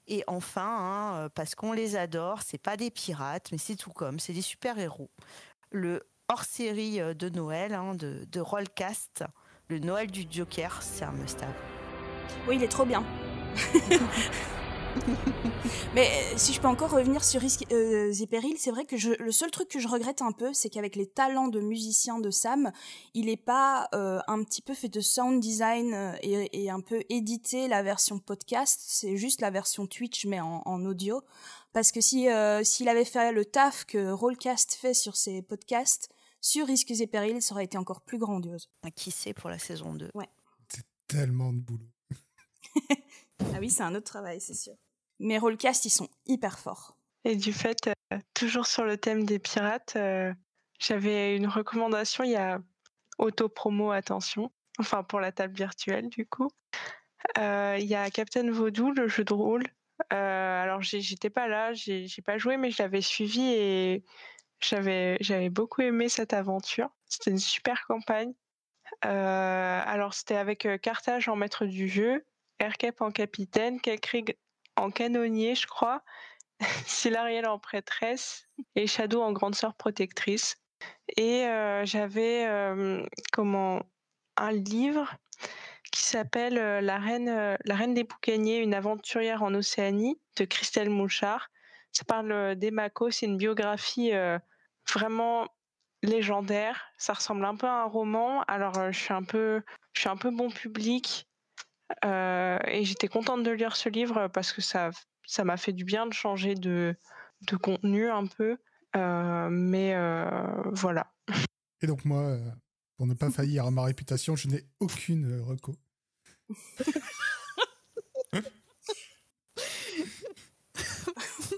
Et enfin, parce qu'on les adore, c'est pas des pirates, mais c'est tout comme, c'est des super-héros. Le hors-série de Noël, de Rollcast, le Noël du Joker, c'est un must-have.
Oui, il est trop bien. Mais si je peux encore revenir sur Risques et Périls, c'est vrai que le seul truc que je regrette un peu, c'est qu'avec les talents de musicien de Sam, il n'est pas un petit peu fait de sound design et un peu édité la version podcast. C'est juste la version Twitch mais en audio. Parce que s'il avait fait le taf que Rollcast fait sur ses podcasts, sur Risques et Périls, ça aurait été encore plus grandiose.
Qui sait pour la saison 2.
Ouais.
C'est tellement de boulot.
Ah oui, c'est un autre travail, c'est sûr. Mais Rollcast, ils sont hyper forts.
Et du fait, toujours sur le thème des pirates, j'avais une recommandation, il y a auto-promo, attention, enfin pour la table virtuelle du coup. Il y a Captain Vaudou, le jeu de rôle. Alors j'étais pas là, j'ai pas joué, mais je l'avais suivi et j'avais beaucoup aimé cette aventure. C'était une super campagne. Alors c'était avec Carthage en maître du jeu, Erkep en capitaine, Kelkrig en canonnier, je crois, Silariel en prêtresse et Shadow en grande sœur protectrice. Et j'avais un livre qui s'appelle La reine des boucaniers, une aventurière en Océanie de Christelle Mouchard. Ça parle d'Emako, c'est une biographie vraiment légendaire. Ça ressemble un peu à un roman. Alors je suis un peu bon public et j'étais contente de lire ce livre parce que ça m'a fait du bien de changer de contenu un peu. Mais voilà.
Et donc moi, pour ne pas faillir à ma réputation, je n'ai aucune reco.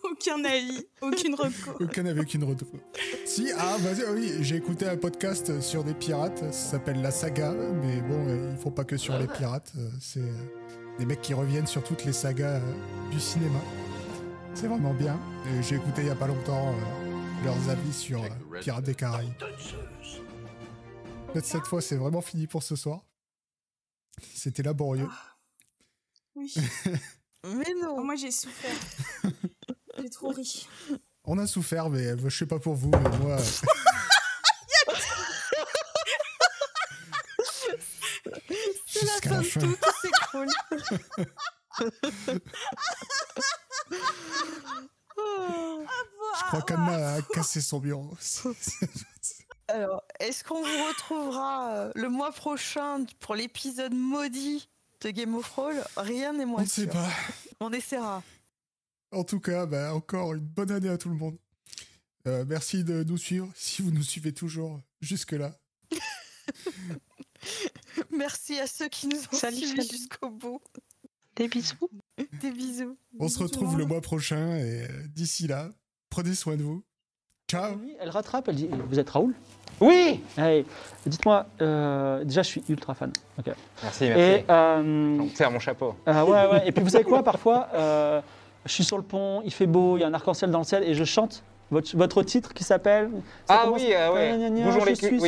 Aucun avis, aucune reco.
Aucun avis, aucune reco. Si, oui, j'ai écouté un podcast sur des pirates, ça s'appelle La Saga, mais bon, ils font pas que sur les pirates, c'est des mecs qui reviennent sur toutes les sagas du cinéma. C'est vraiment bien. Et j'ai écouté il y a pas longtemps leurs avis sur Pirates des Caraïbes. Peut-être cette fois, c'est vraiment fini pour ce soir. C'était laborieux.
Oui.
Mais non.
Moi, j'ai souffert. J'ai trop ri.
On a souffert, mais je sais pas pour vous, mais moi...
C'est la fin de tout, c'est cool.
Je crois qu'Anna a cassé son bureau.
Alors, est-ce qu'on vous retrouvera le mois prochain pour l'épisode maudit de Game of Thrones? Rien n'est moins sûr.
On ne sait pas.
On essaiera.
En tout cas, encore une bonne année à tout le monde. Merci de nous suivre, si vous nous suivez toujours jusque-là.
Merci à ceux qui nous ont suivis jusqu'au bout.
Des bisous.
Des bisous.
On se retrouve le mois prochain et d'ici là, prenez soin de vous. Ciao.
Oui, elle rattrape, elle dit « Vous êtes Raoul ?»
Oui.
Hey, dites-moi, déjà je suis ultra fan. Okay.
Merci.
Et,
on tire mon chapeau.
Ouais. Et puis vous savez quoi, parfois, je suis sur le pont, il fait beau, il y a un arc-en-ciel dans le ciel et je chante votre titre qui s'appelle...
Oui. Bonjour les culs.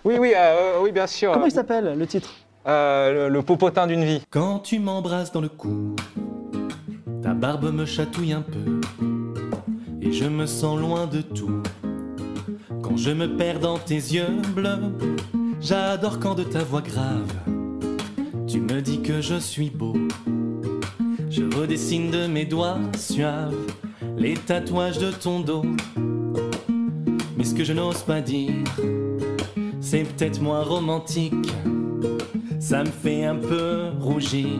Oui. Oui, bien sûr.
Comment il s'appelle, le titre?
Le popotin d'une vie.
Quand tu m'embrasses dans le cou, ta barbe me chatouille un peu et je me sens loin de tout. Quand je me perds dans tes yeux bleus, j'adore quand de ta voix grave tu me dis que je suis beau. Je redessine de mes doigts suaves les tatouages de ton dos. Mais ce que je n'ose pas dire, c'est peut-être moins romantique. Ça me fait un peu rougir.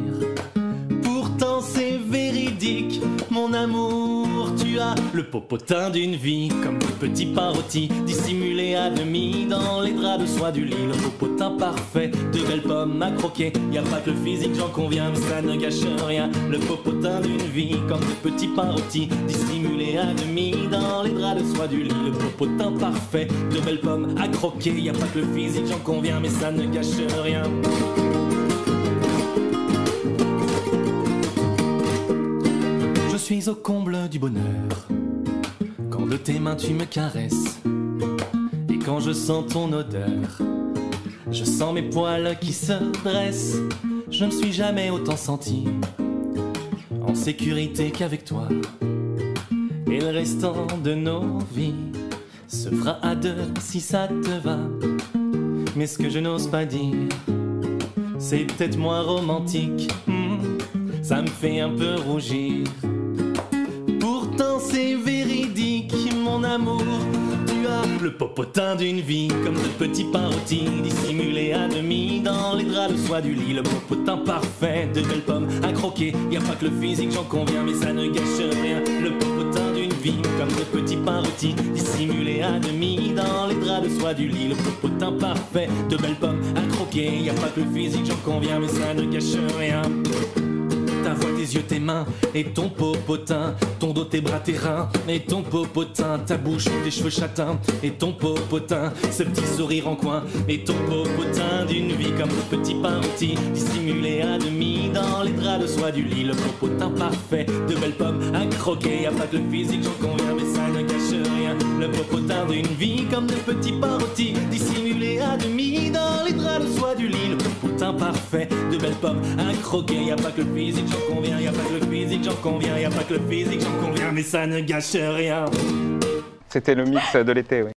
Pourtant c'est véridique, mon amour. Tu as le popotin d'une vie, comme des petits parodis dissimulés à demi dans les draps de soie du lit. Le popotin parfait, de belles pommes à croquer. Y a pas que le physique, j'en conviens, mais ça ne gâche rien. Le popotin d'une vie, comme des petits parodis dissimulés à demi dans les draps de soie du lit. Le popotin parfait, de belles pommes à croquer. Y a pas que le physique, j'en conviens, mais ça ne gâche rien. Je suis au comble du bonheur quand de tes mains tu me caresses et quand je sens ton odeur. Je sens mes poils qui se dressent. Je ne suis jamais autant senti en sécurité qu'avec toi. Et le restant de nos vies se fera à deux si ça te va. Mais ce que je n'ose pas dire, c'est peut-être moins romantique. Ça me fait un peu rougir. Pourtant c'est véridique, mon amour. Tu as le popotin d'une vie, comme de petits parodis dissimulés à demi dans les draps de soie du lit. Le popotin parfait, de belles pommes à croquer. Y a pas que le physique, j'en conviens, mais ça ne gâche rien. Le popotin d'une vie, comme de petits parodis dissimulés à demi dans les draps de soie du lit. Le popotin parfait, de belles pommes à croquer. Y a pas que le physique, j'en conviens, mais ça ne gâche rien. Ta voix, tes yeux, tes mains et ton popotin. Ton dos, tes bras, tes reins et ton popotin. Ta bouche, tes cheveux châtains et ton popotin. Ce petit sourire en coin et ton popotin d'une vie comme de petits parodis dissimulés à demi dans les draps de soie du lit. Le popotin parfait, de belles pommes à croquer. Y a pas que le physique, j'en conviens, mais ça ne gâche rien. Le popotin d'une vie comme de petits parodis dissimulés à demi dans les draps de soie du lit. Le popotin parfait, de belles pommes à croquer. Y a pas que le physique, j'en conviens, y a pas que le physique, j'en conviens, y a pas que le physique, j'en conviens, mais ça ne gâche rien.
C'était le mix de l'été, oui.